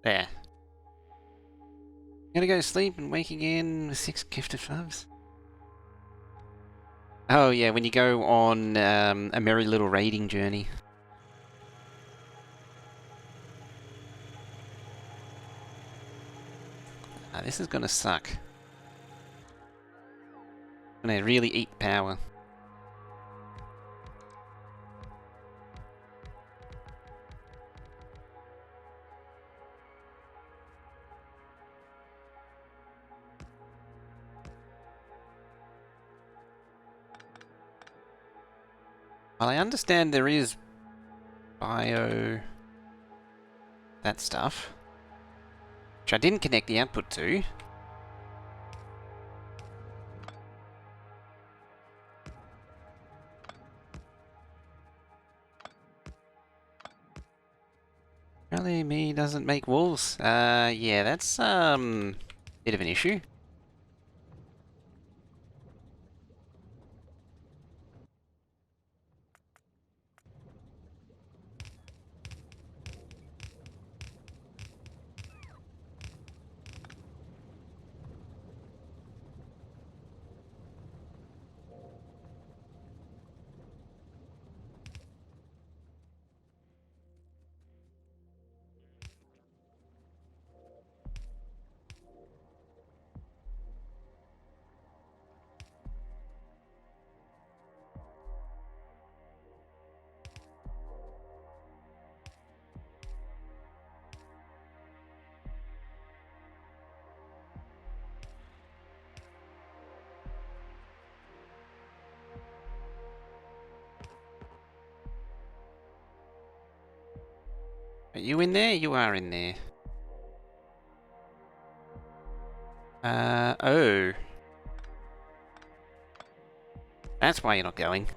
There. Gonna go to sleep and wake again with 6 gifted subs. Oh yeah, when you go on a merry little raiding journey. This is gonna suck. Gonna really eat power. Well, I understand there is bio... that stuff. Which I didn't connect the output to. Apparently me doesn't make wolves. Yeah, that's, bit of an issue. Are you in there? You are in there. Oh. That's why you're not going.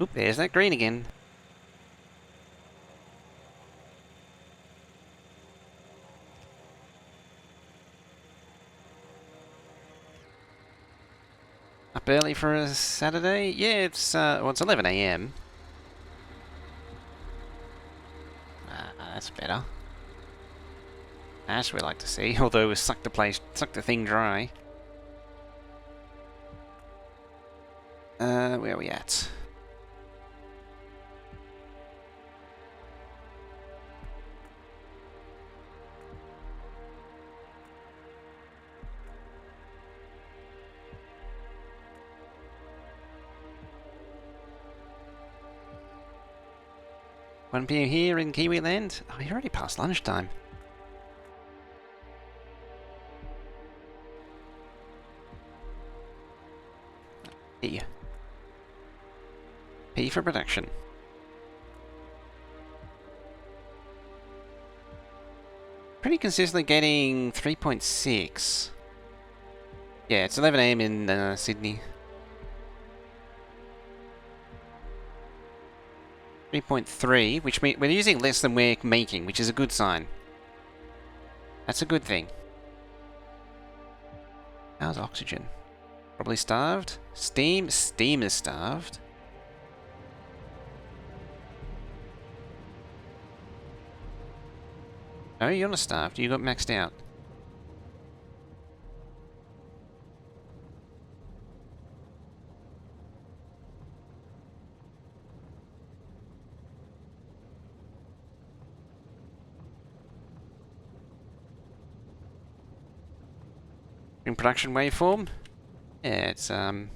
Oop, there's that green again. Up early for a Saturday? Yeah, it's, well, it's 11 AM. That's better. That's what we like to see, although we suck the thing dry. Where are we at? One PM here in Kiwi Land? Oh, you're already past lunchtime. P. P for production. Pretty consistently getting 3.6. Yeah, it's 11 AM in Sydney. 3.3, which means we're using less than we're making, which is a good sign. That's a good thing. How's oxygen? Probably starved. Steam? Steam is starved. Oh, you're not starved. You got maxed out. In production waveform? Yeah, it's a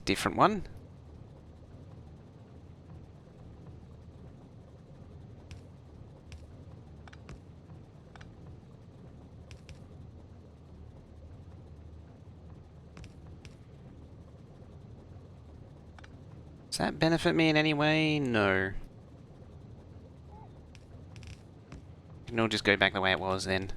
different one. Does that benefit me in any way? No. And it'll just go back the way it was then.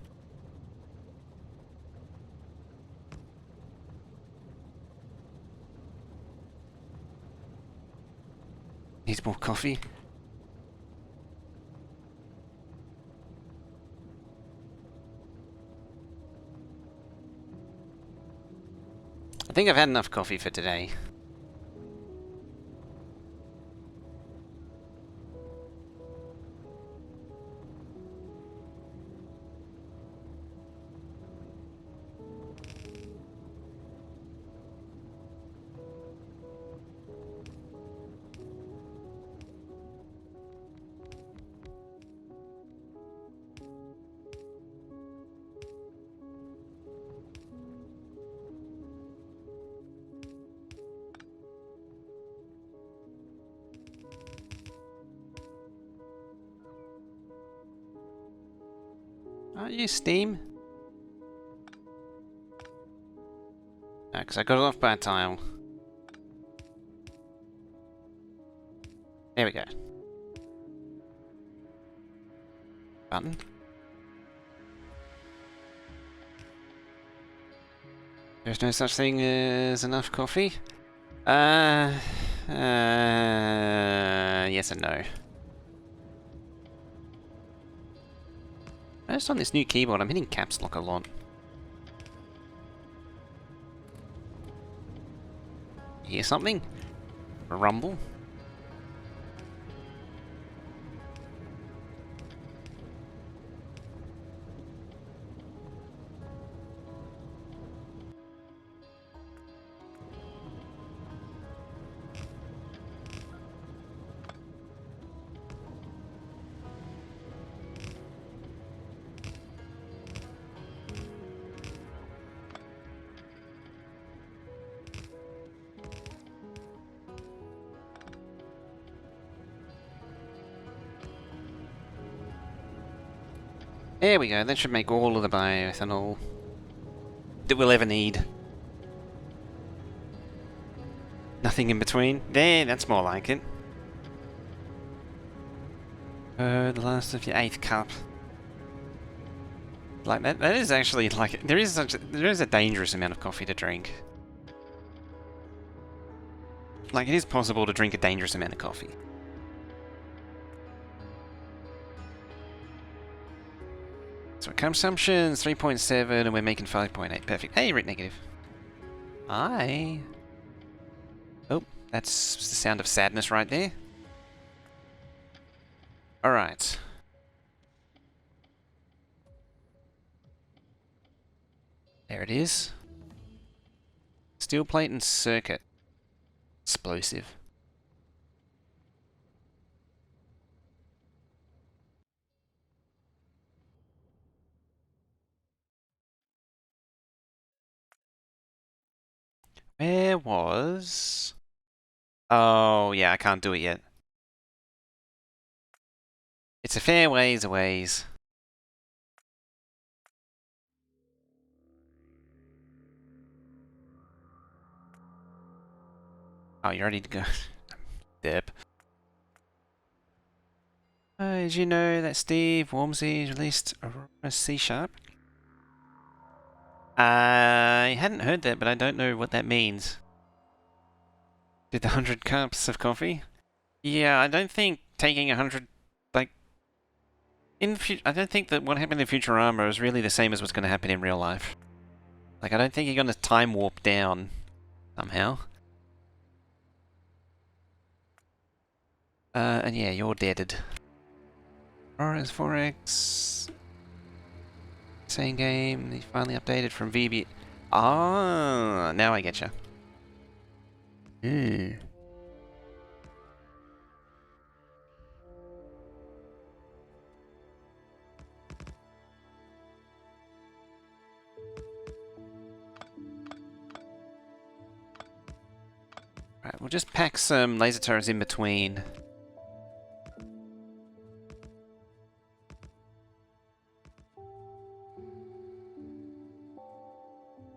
Needs more coffee. I think I've had enough coffee for today. Aren't you Steam? No, because I got it off by a tile. There we go. Button. There's no such thing as enough coffee? Yes and no. Just on this new keyboard, I'm hitting caps lock a lot. Hear something? A rumble? There we go, that should make all of the bioethanol that we'll ever need. Nothing in between. There, that's more like it. The last of your 8th cup. Like that is actually like there is a dangerous amount of coffee to drink. Like it is possible to drink a dangerous amount of coffee. So consumption's 3.7 and we're making 5.8. Perfect. Hey, Rick Negative. Hi. Oh, that's the sound of sadness right there. Alright. There it is. Steel plate and circuit. Explosive. Where was... Oh, yeah, I can't do it yet. It's a fair ways a ways. Oh, you're ready to go. Derp. Did you know that Steve Wormsy released a C#? I hadn't heard that, but I don't know what that means. Did the 100 cups of coffee? Yeah, I don't think taking 100, like, I don't think that what happened in Futurama is really the same as what's going to happen in real life. Like, I don't think you're going to time warp down somehow. And yeah, you're deaded. Aurora's 4X. Same game. They finally updated from VB. Ah, now I getcha. Right, we'll just pack some laser turrets in between.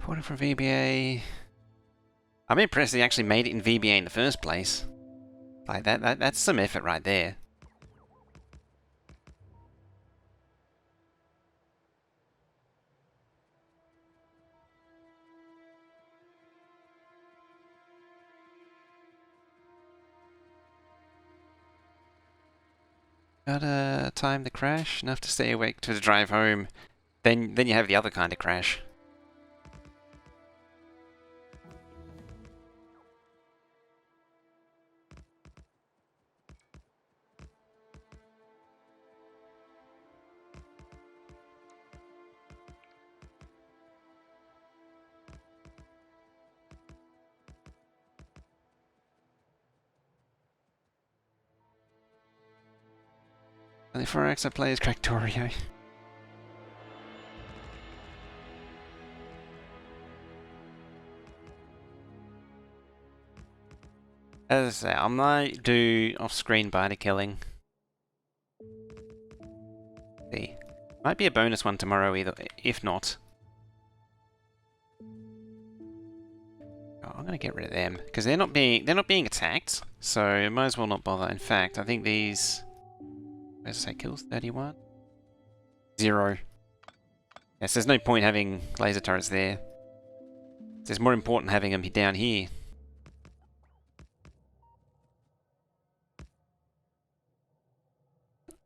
Ported from VBA. I'm impressed they actually made it in VBA in the first place. Like that's some effort right there. Gotta time the crash, enough to stay awake to the drive home. Then you have the other kind of crash. Only 4X I play as Factorio. As I say, I might do off-screen biter killing. See. Might be a bonus one tomorrow either, if not. Oh, I'm gonna get rid of them, because they're not being attacked, so I might as well not bother. In fact, I think these... Where's it say kills? 31? 0. Yes, there's no point having laser turrets there. It's more important having them down here.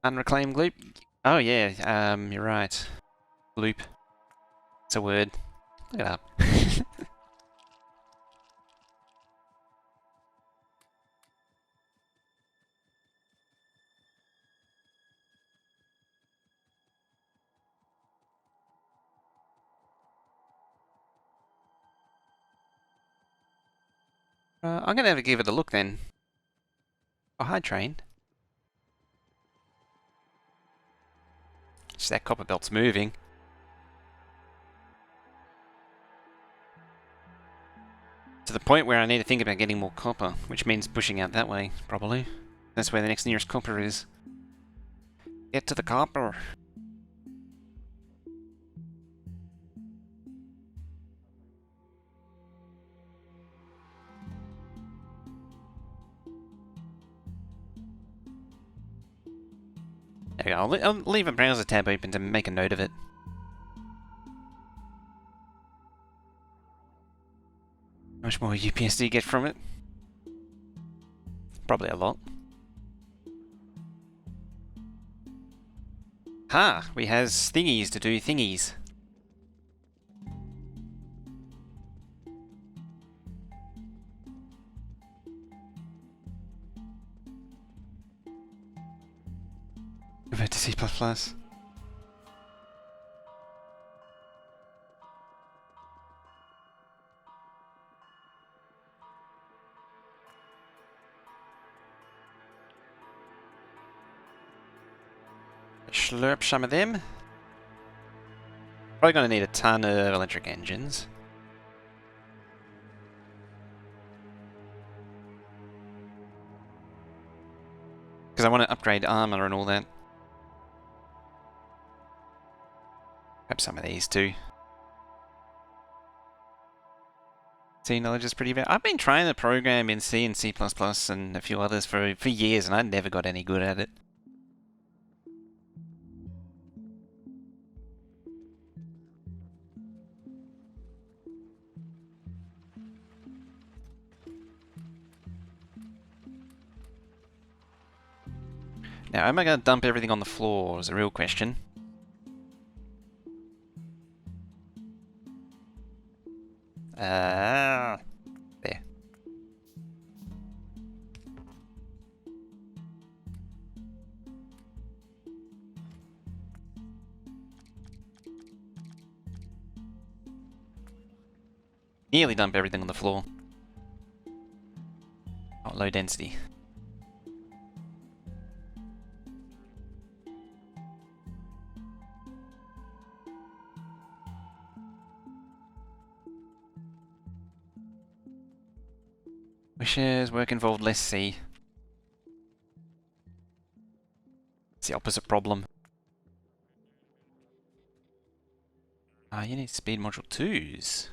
Unreclaimed loop? Oh yeah, you're right. Loop. It's a word. Look it up. I'm gonna have to give it a look then. Oh, hi train. Just that copper belt's moving. To the point where I need to think about getting more copper, which means pushing out that way, probably. That's where the next nearest copper is. Get to the copper. There we go. I'll leave a browser tab open to make a note of it. How much more UPS do you get from it? Probably a lot. Ha! We has thingies to do thingies. Convert to C++. Slurp some of them. Probably gonna need a ton of electric engines. Because I want to upgrade armor and all that. Grab some of these too. C knowledge is pretty bad. I've been trying to program in C and C++ and a few others for years, and I never got any good at it. Now, am I going to dump everything on the floor is a real question. There. Nearly dump everything on the floor. Oh, low density. Wishes, work involved less C. It's the opposite problem. You need speed module 2s.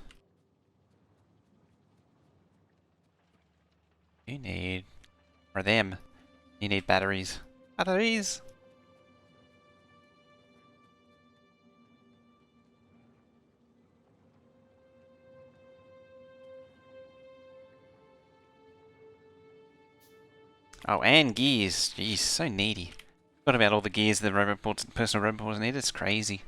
You need... or them. You need batteries. Batteries! Oh, and gears. Jeez, so needy. Forgot about all the gears the robots, personal robots need. It's crazy.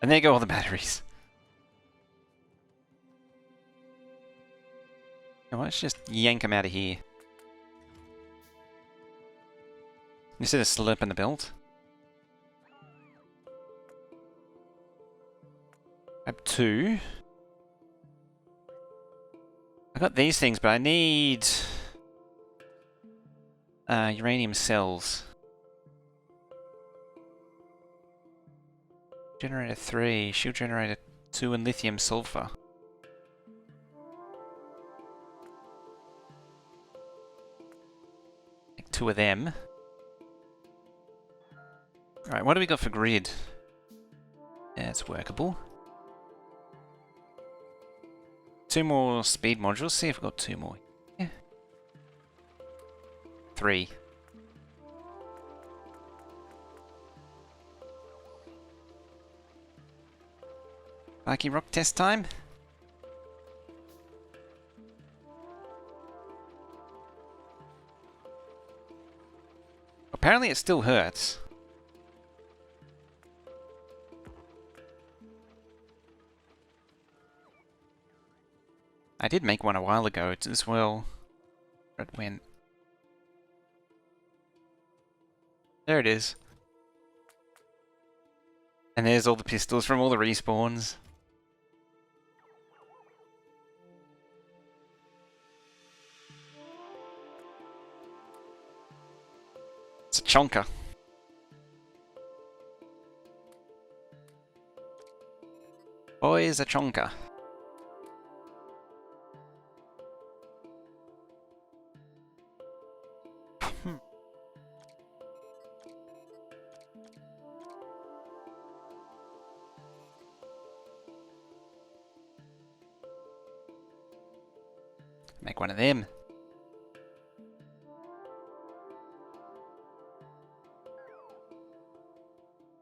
And there go all the batteries. Now, let's just yank them out of here. Instead of slurping the belt. Grab 2. I got these things, but I need... uranium cells. Generator 3, shield generator 2, and lithium sulfur. Make 2 of them. Alright, what do we got for grid? Yeah, it's workable. 2 more speed modules. See if we've got 2 more. Yeah. 3. Lucky rock test time. Apparently it still hurts. I did make one a while ago as well. It went. There it is. And there's all the pistols from all the respawns. It's a chonker. Boys, a chonker. Make one of them.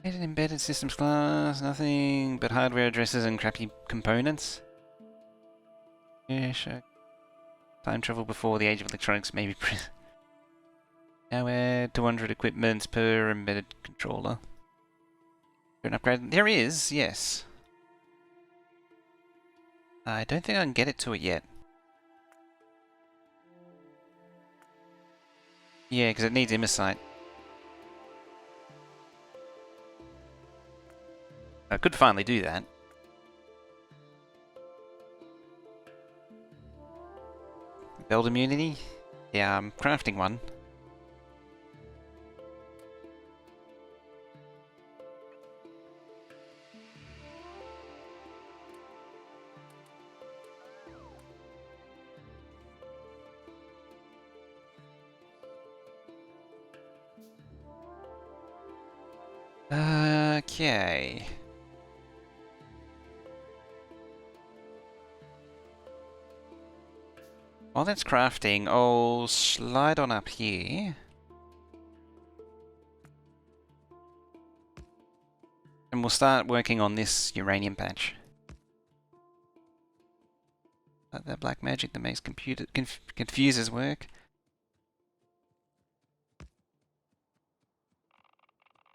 Embedded systems class, nothing but hardware addresses and crappy components. Yeah, sure. Time travel before the age of electronics, maybe. Now add 200 equipments per embedded controller. An upgrade. There is, yes. I don't think I can get it to it yet. Yeah, because it needs Immersight. I could finally do that. Build immunity? Yeah, I'm crafting one. Okay. While that's crafting, I'll slide on up here. And we'll start working on this uranium patch. That black magic that makes confusers work.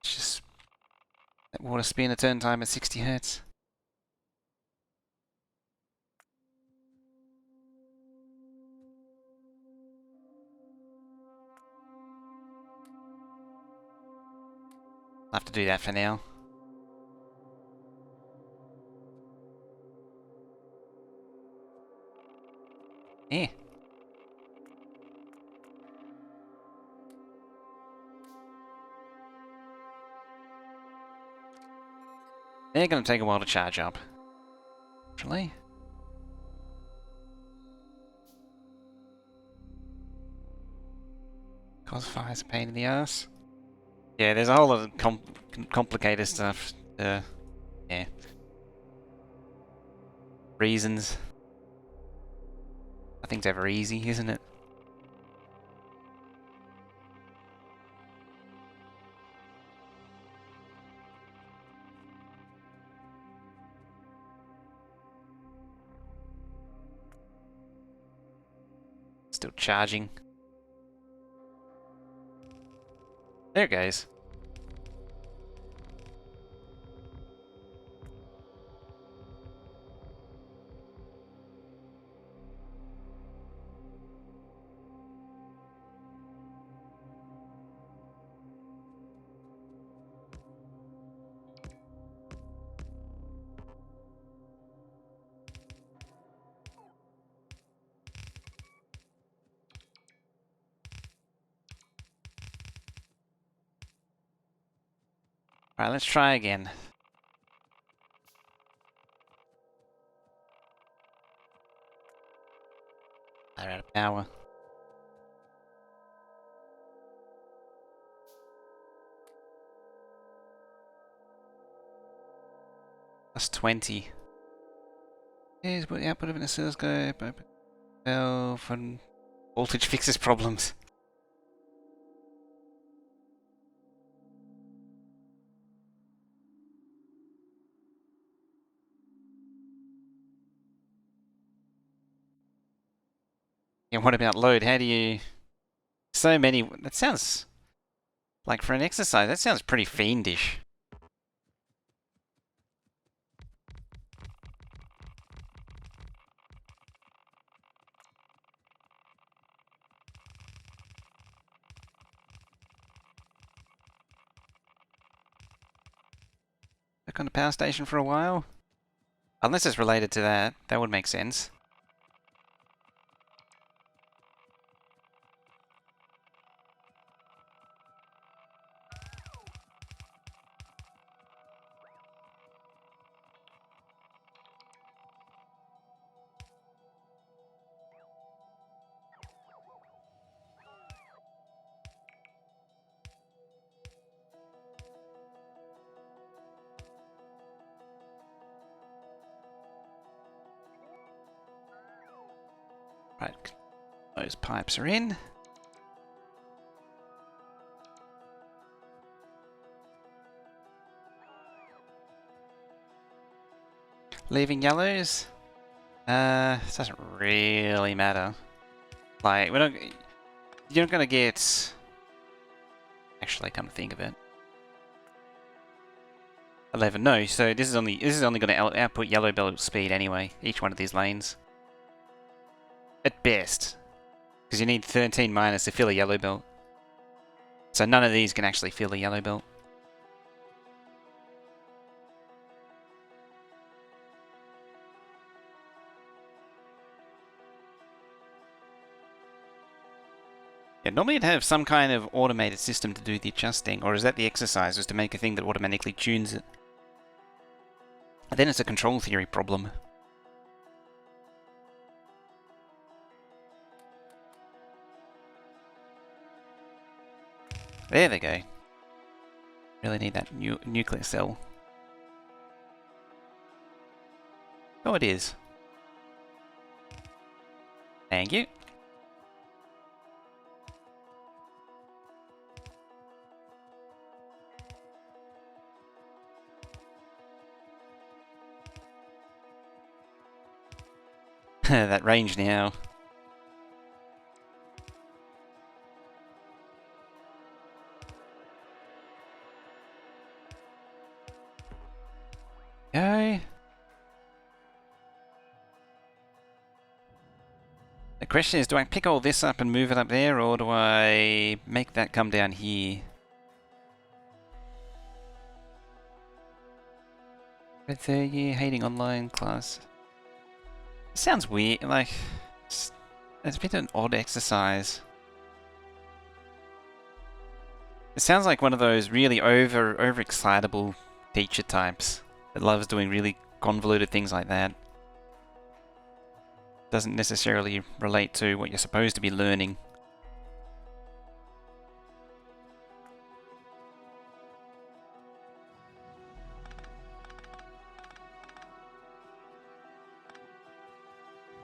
Just that water spin a turn time at 60 Hz. I'll have to do that for now. Yeah. They're gonna take a while to charge up. Actually. Cause fire's a pain in the ass. Yeah, there's a whole lot of complicated stuff. Yeah. Reasons. Nothing's ever easy, isn't it? Still charging. There it goes. Alright, let's try again. They're out of power. Plus 20. Here's what the output of an oscilloscope. Valve and voltage fixes problems. Yeah, what about load? How do you... So many... That sounds... Like for an exercise, that sounds pretty fiendish. Back on the power station for a while? Unless it's related to that, that would make sense. Right, those pipes are in. Leaving yellows? This doesn't really matter. Like, we're not... You're not gonna get... Actually, come to think of it. 11, no, so this is only gonna output yellow belt speed anyway, each one of these lanes. At best. Because you need 13 minus to fill a yellow belt. So none of these can actually fill a yellow belt. Yeah, normally it'd have some kind of automated system to do the adjusting, or is that the exercise, is to make a thing that automatically tunes it? And then it's a control theory problem. There they go. Really need that nuclear cell. Oh, it is. Thank you. That range now. Go. The question is, do I pick all this up and move it up there, or do I make that come down here? Red 3rd year, hating online class. Sounds weird, like... It's a bit of an odd exercise. It sounds like one of those really overexcitable teacher types that loves doing really convoluted things like that. Doesn't necessarily relate to what you're supposed to be learning.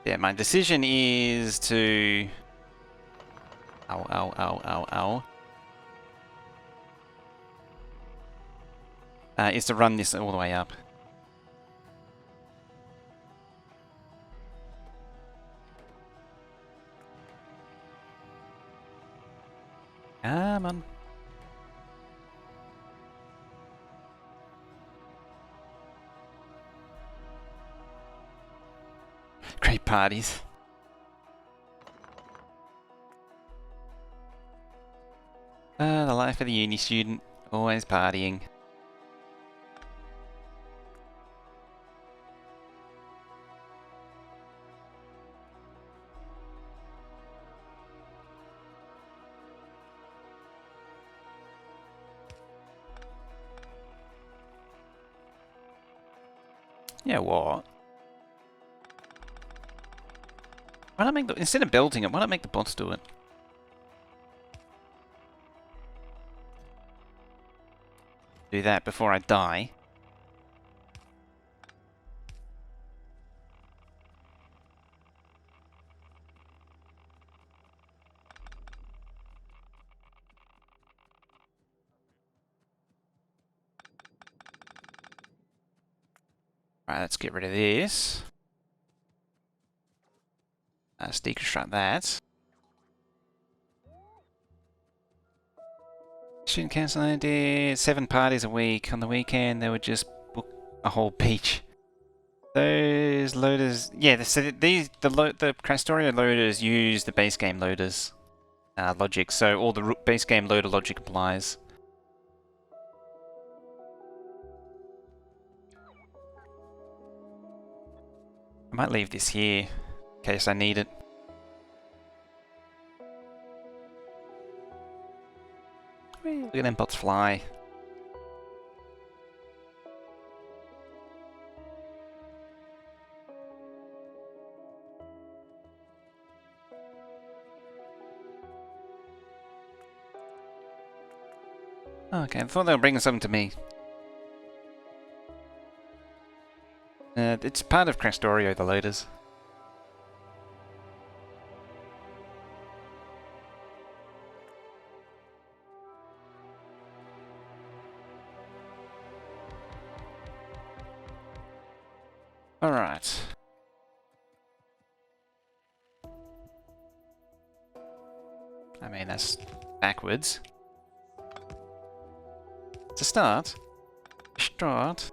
Yeah, my decision is to... Ow, ow, ow, ow, ow. Is to run this all the way up. Come on. Great parties. The life of the uni student, always partying. Yeah, what? Why not make the... Instead of belting it, why not make the bots do it? Do that before I die. Right, let's get rid of this. Let's deconstruct that. Student council idea, 7 parties a week. On the weekend, they would just book a whole beach. Those loaders, yeah. So the Krastorio loaders use the base game loaders logic. So all the base game loader logic applies. I might leave this here in case I need it. Whee, look at them bots fly. Okay, I thought they were bringing something to me. It's part of Krastorio, the loaders. Alright. I mean, that's backwards. To start. Start.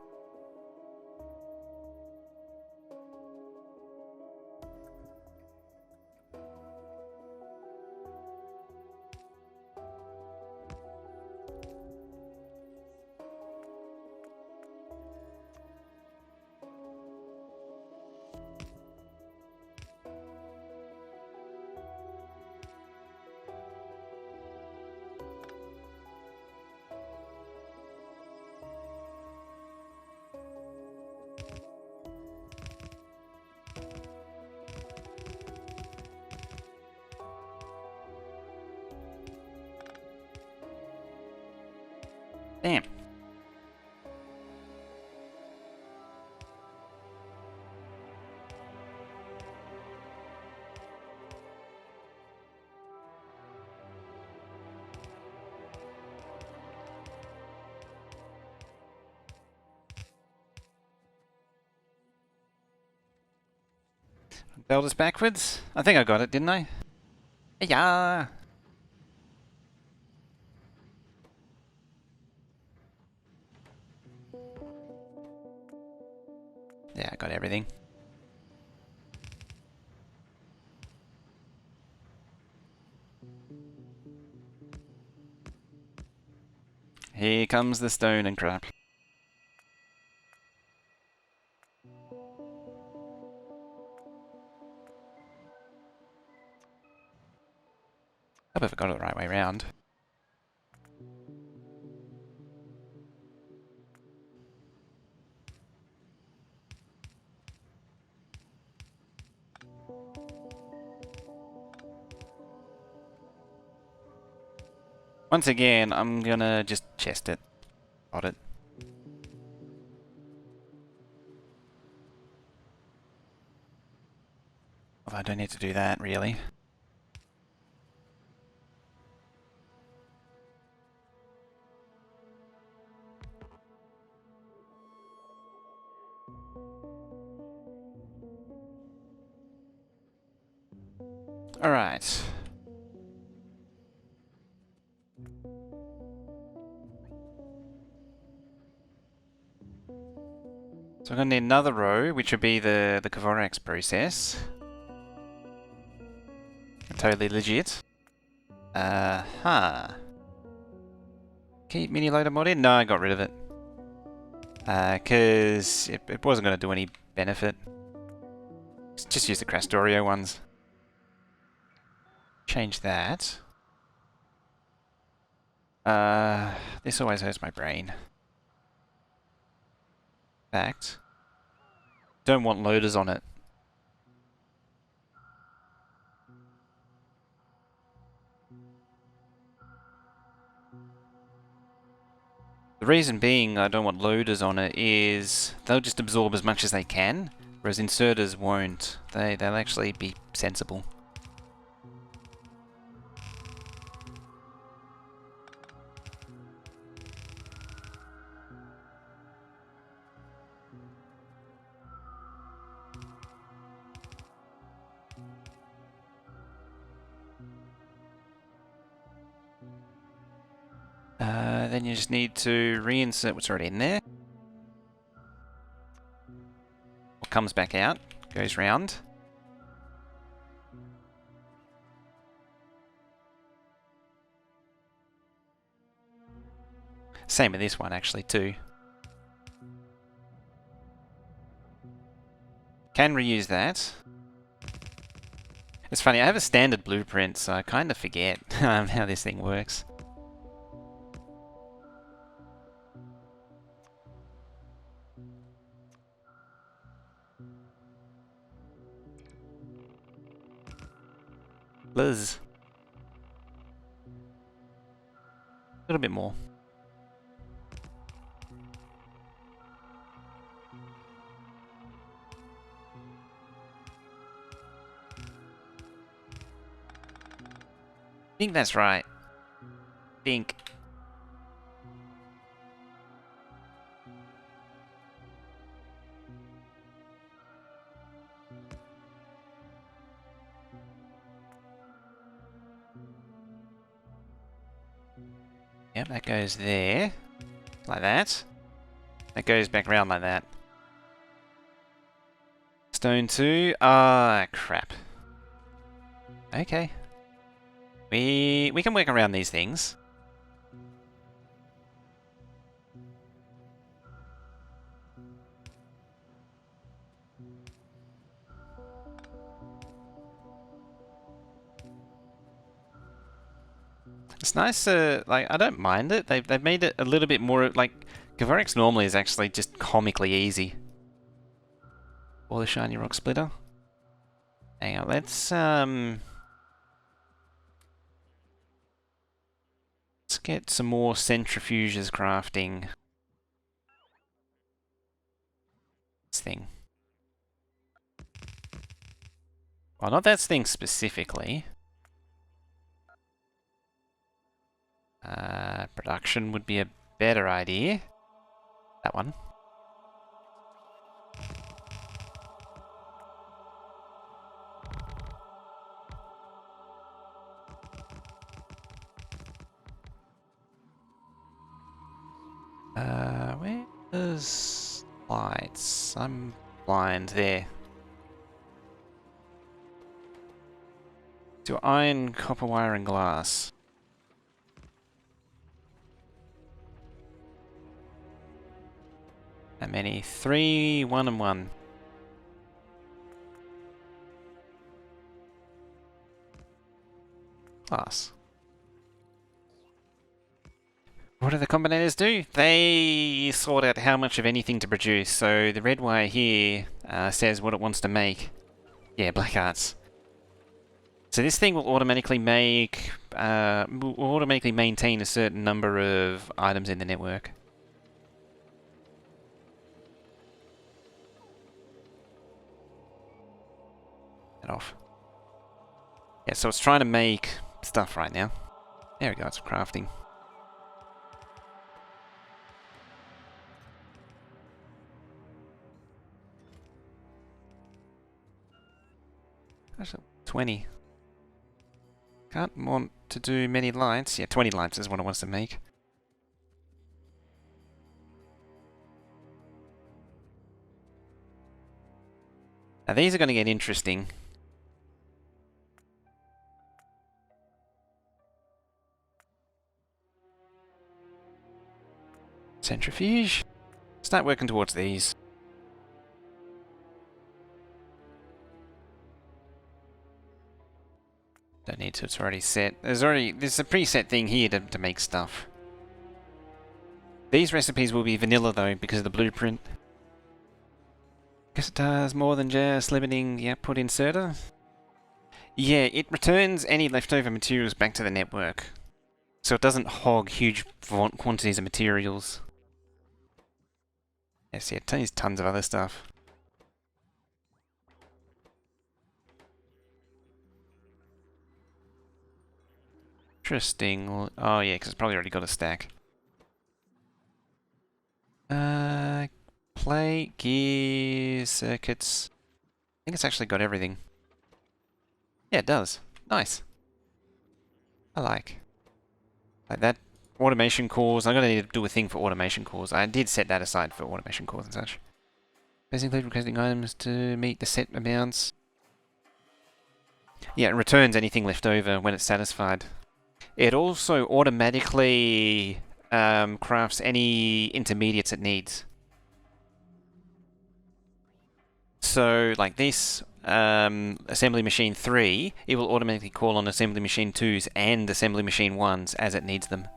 Damn. Belt is backwards? I think I got it, didn't I? Yeah. Yeah, I got everything. Here comes the stone and crap. hope I've got it the right way around. Once again, I'm gonna just chest it. Got it. Although I don't need to do that, really. Alright. So I'm gonna need another row, which would be the Kvorak's process. Totally legit. Keep mini loader mod in? No, I got rid of it. Cause it wasn't gonna do any benefit. Just use the Krastorio ones. Change that. This always hurts my brain. Fact. Don't want loaders on it. The reason being I don't want loaders on it is they'll just absorb as much as they can, whereas inserters won't. They'll actually be sensible. Then you just need to reinsert what's already in there. What comes back out, goes round. Same with this one actually too. Can reuse that. It's funny, I have a standard blueprint, so I kind of forget how this thing works. Liz. A little bit more. I think that's right. Think. Yep, that goes there. Like that. That goes back around like that. Stone 2. Ah, crap. Okay. We can work around these things. It's nice, like, I don't mind it. They've made it a little bit more, like, Kvorak's normally is actually just comically easy. Or the shiny rock splitter. Hang on, let's get some more centrifuges crafting this thing. Well, not that thing specifically. Production would be a better idea. That one. Where is lights? I'm blind there. To iron, copper wire, and glass. How many? 3, 1, and 1. Glass. what do the combinators do? They sort out how much of anything to produce. So the red wire here says what it wants to make. Yeah, black arts. So this thing will automatically make, will automatically maintain a certain number of items in the network. Get off. Yeah, so it's trying to make stuff right now. There we go, it's crafting. Gosh, 20. Can't want to do many lights. Yeah, 20 lights is what it wants to make. Now these are going to get interesting. Centrifuge. Start working towards these. Don't need to, it's already set. There's a preset thing here to make stuff. These recipes will be vanilla though, because of the blueprint. Guess it does more than just limiting the output inserter. Yeah, it returns any leftover materials back to the network. So it doesn't hog huge quantities of materials. Yes, yeah, it contains tons of other stuff. Interesting. Oh yeah, because it's probably already got a stack. Plate, gears, circuits. I think it's actually got everything. Yeah, it does. Nice. I like that. Automation cores. I'm gonna need to do a thing for automation cores. I did set that aside for automation cores and such. Basically requesting items to meet the set amounts. Yeah, it returns anything left over when it's satisfied. It also automatically crafts any intermediates it needs. So, like this, assembly machine 3, it will automatically call on assembly machine 2s and assembly machine 1s as it needs them.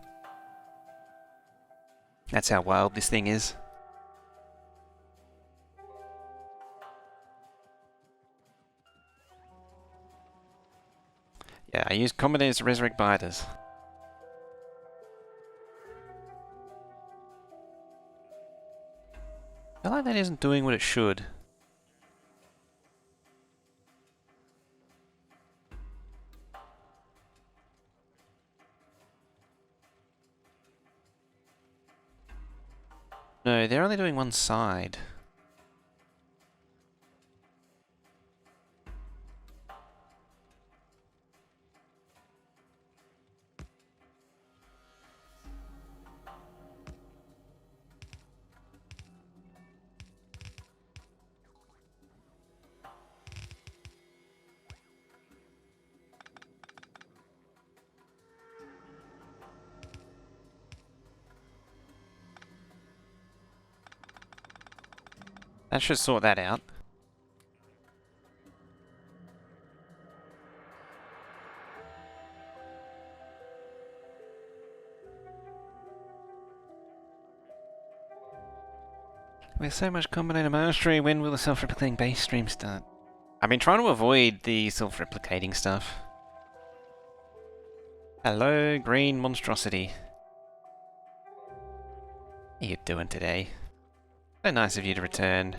That's how wild this thing is. Yeah, I use combinators to resurrect biters. I feel like that isn't doing what it should. No, they're only doing one side. That should sort that out. With so much combinator mastery, when will the self-replicating base stream start? I've been trying to avoid the self-replicating stuff. Hello, green monstrosity. What are you doing today? So nice of you to return.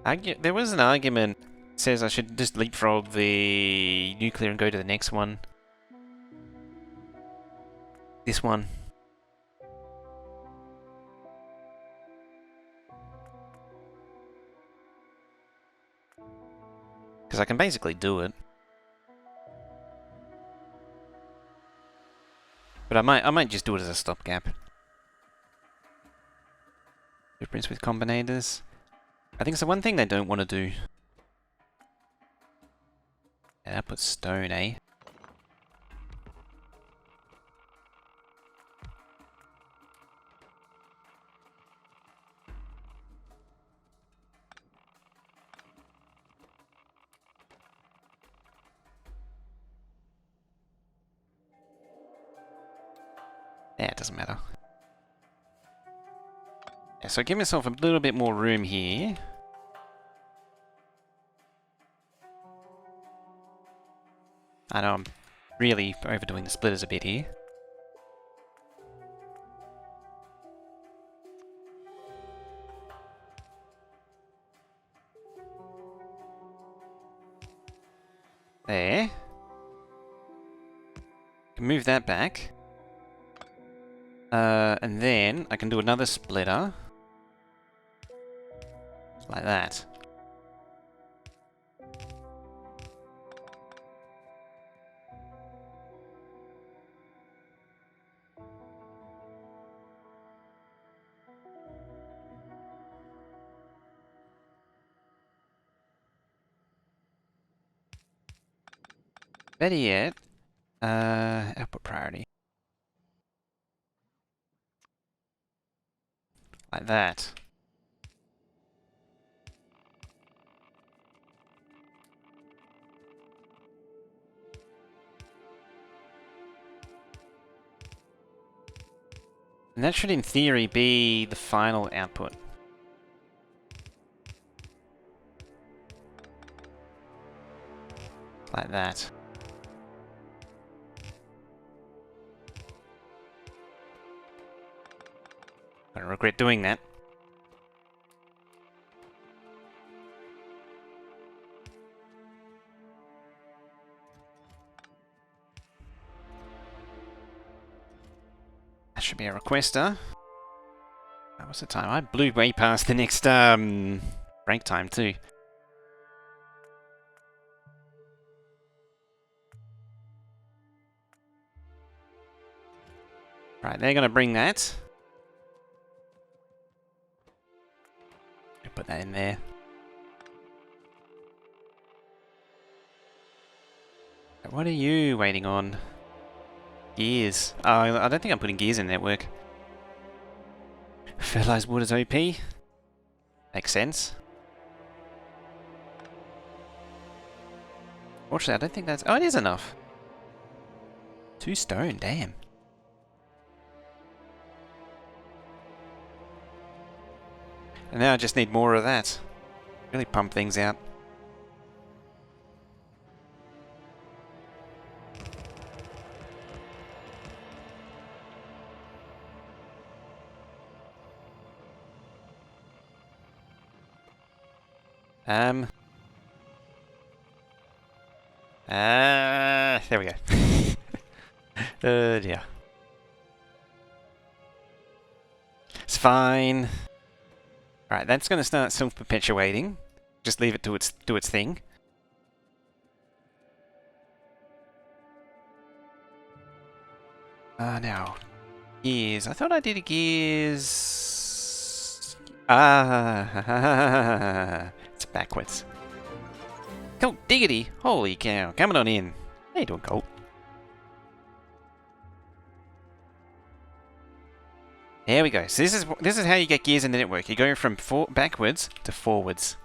There was an argument that says I should just leapfrog the nuclear and go to the next one. This one. Because I can basically do it. But I might just do it as a stopgap. Blueprints with combinators. I think it's the one thing they don't want to do. Yeah, put stone, eh? Yeah, it doesn't matter. Yeah, so give myself a little bit more room here. I know I'm really overdoing the splitters a bit here. There. Can move that back. And then I can do another splitter. Like that. Better yet, output priority. Like that. And that should in theory be the final output. Like that. I don't regret doing that. That should be a requester. What's the time? I blew way past the next break time too. Right, they're gonna bring that. Put that in there. What are you waiting on? Gears. Oh, I don't think I'm putting gears in network. Fertilized wood is OP. Makes sense. Fortunately, I don't think that's... Oh, it is enough. 2 stone, damn. And now I just need more of that. Really pump things out. There we go. Yeah. It's fine. Alright, that's going to start self-perpetuating. Just leave it to do its thing. Now. Gears. I thought I did a gears... it's backwards. Colt diggity! Holy cow, coming on in. How you doing, Colt? There we go. So this is how you get gears in the network. You go from backwards to forwards.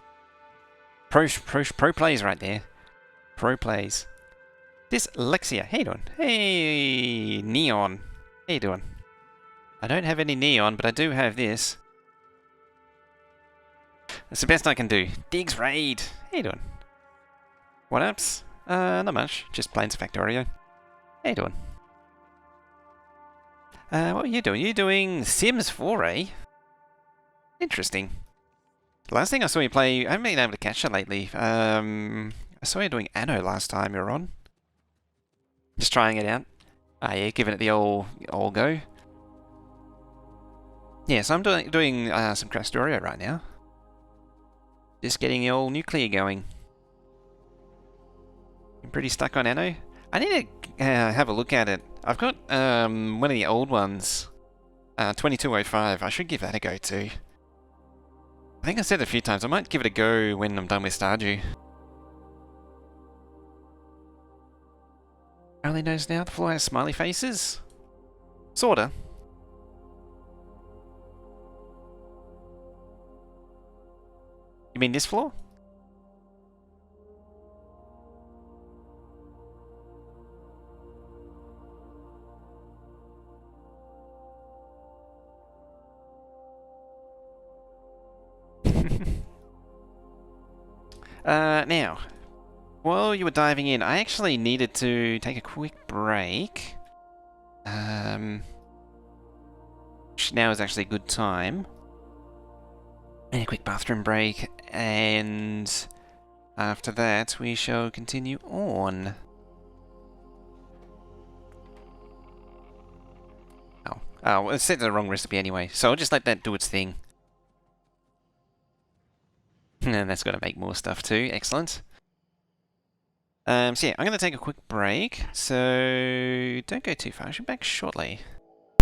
Pro plays right there. Pro plays. Dyslexia. How you doing? Hey, Neon. How you doing? I don't have any neon, but I do have this. That's the best I can do. Diggs Raid. How you doing? What ups? Not much. Just playing some Factorio. How you doing? What are you doing? You're doing Sims 4, eh? Interesting. Last thing I saw you play, I haven't been able to catch it lately. I saw you doing Anno last time you were on. Just trying it out. Ah, yeah, giving it the old go. Yeah, so I'm doing some Krastorio right now. Just getting the old nuclear going. I'm pretty stuck on Anno. I need to have a look at it. I've got one of the old ones, 2205. I should give that a go too. I think I said it a few times. I might give it a go when I'm done with Stardew. Only knows now the floor has smiley faces? Sorta. You mean this floor? Now, while you were diving in, I actually needed to take a quick break. Which now is actually a good time. And a quick bathroom break, and after that we shall continue on. Oh, well, it set the wrong recipe anyway, so I'll just let that do its thing. And that's got to make more stuff too, excellent. So yeah, I'm going to take a quick break, so don't go too far, I should be back shortly.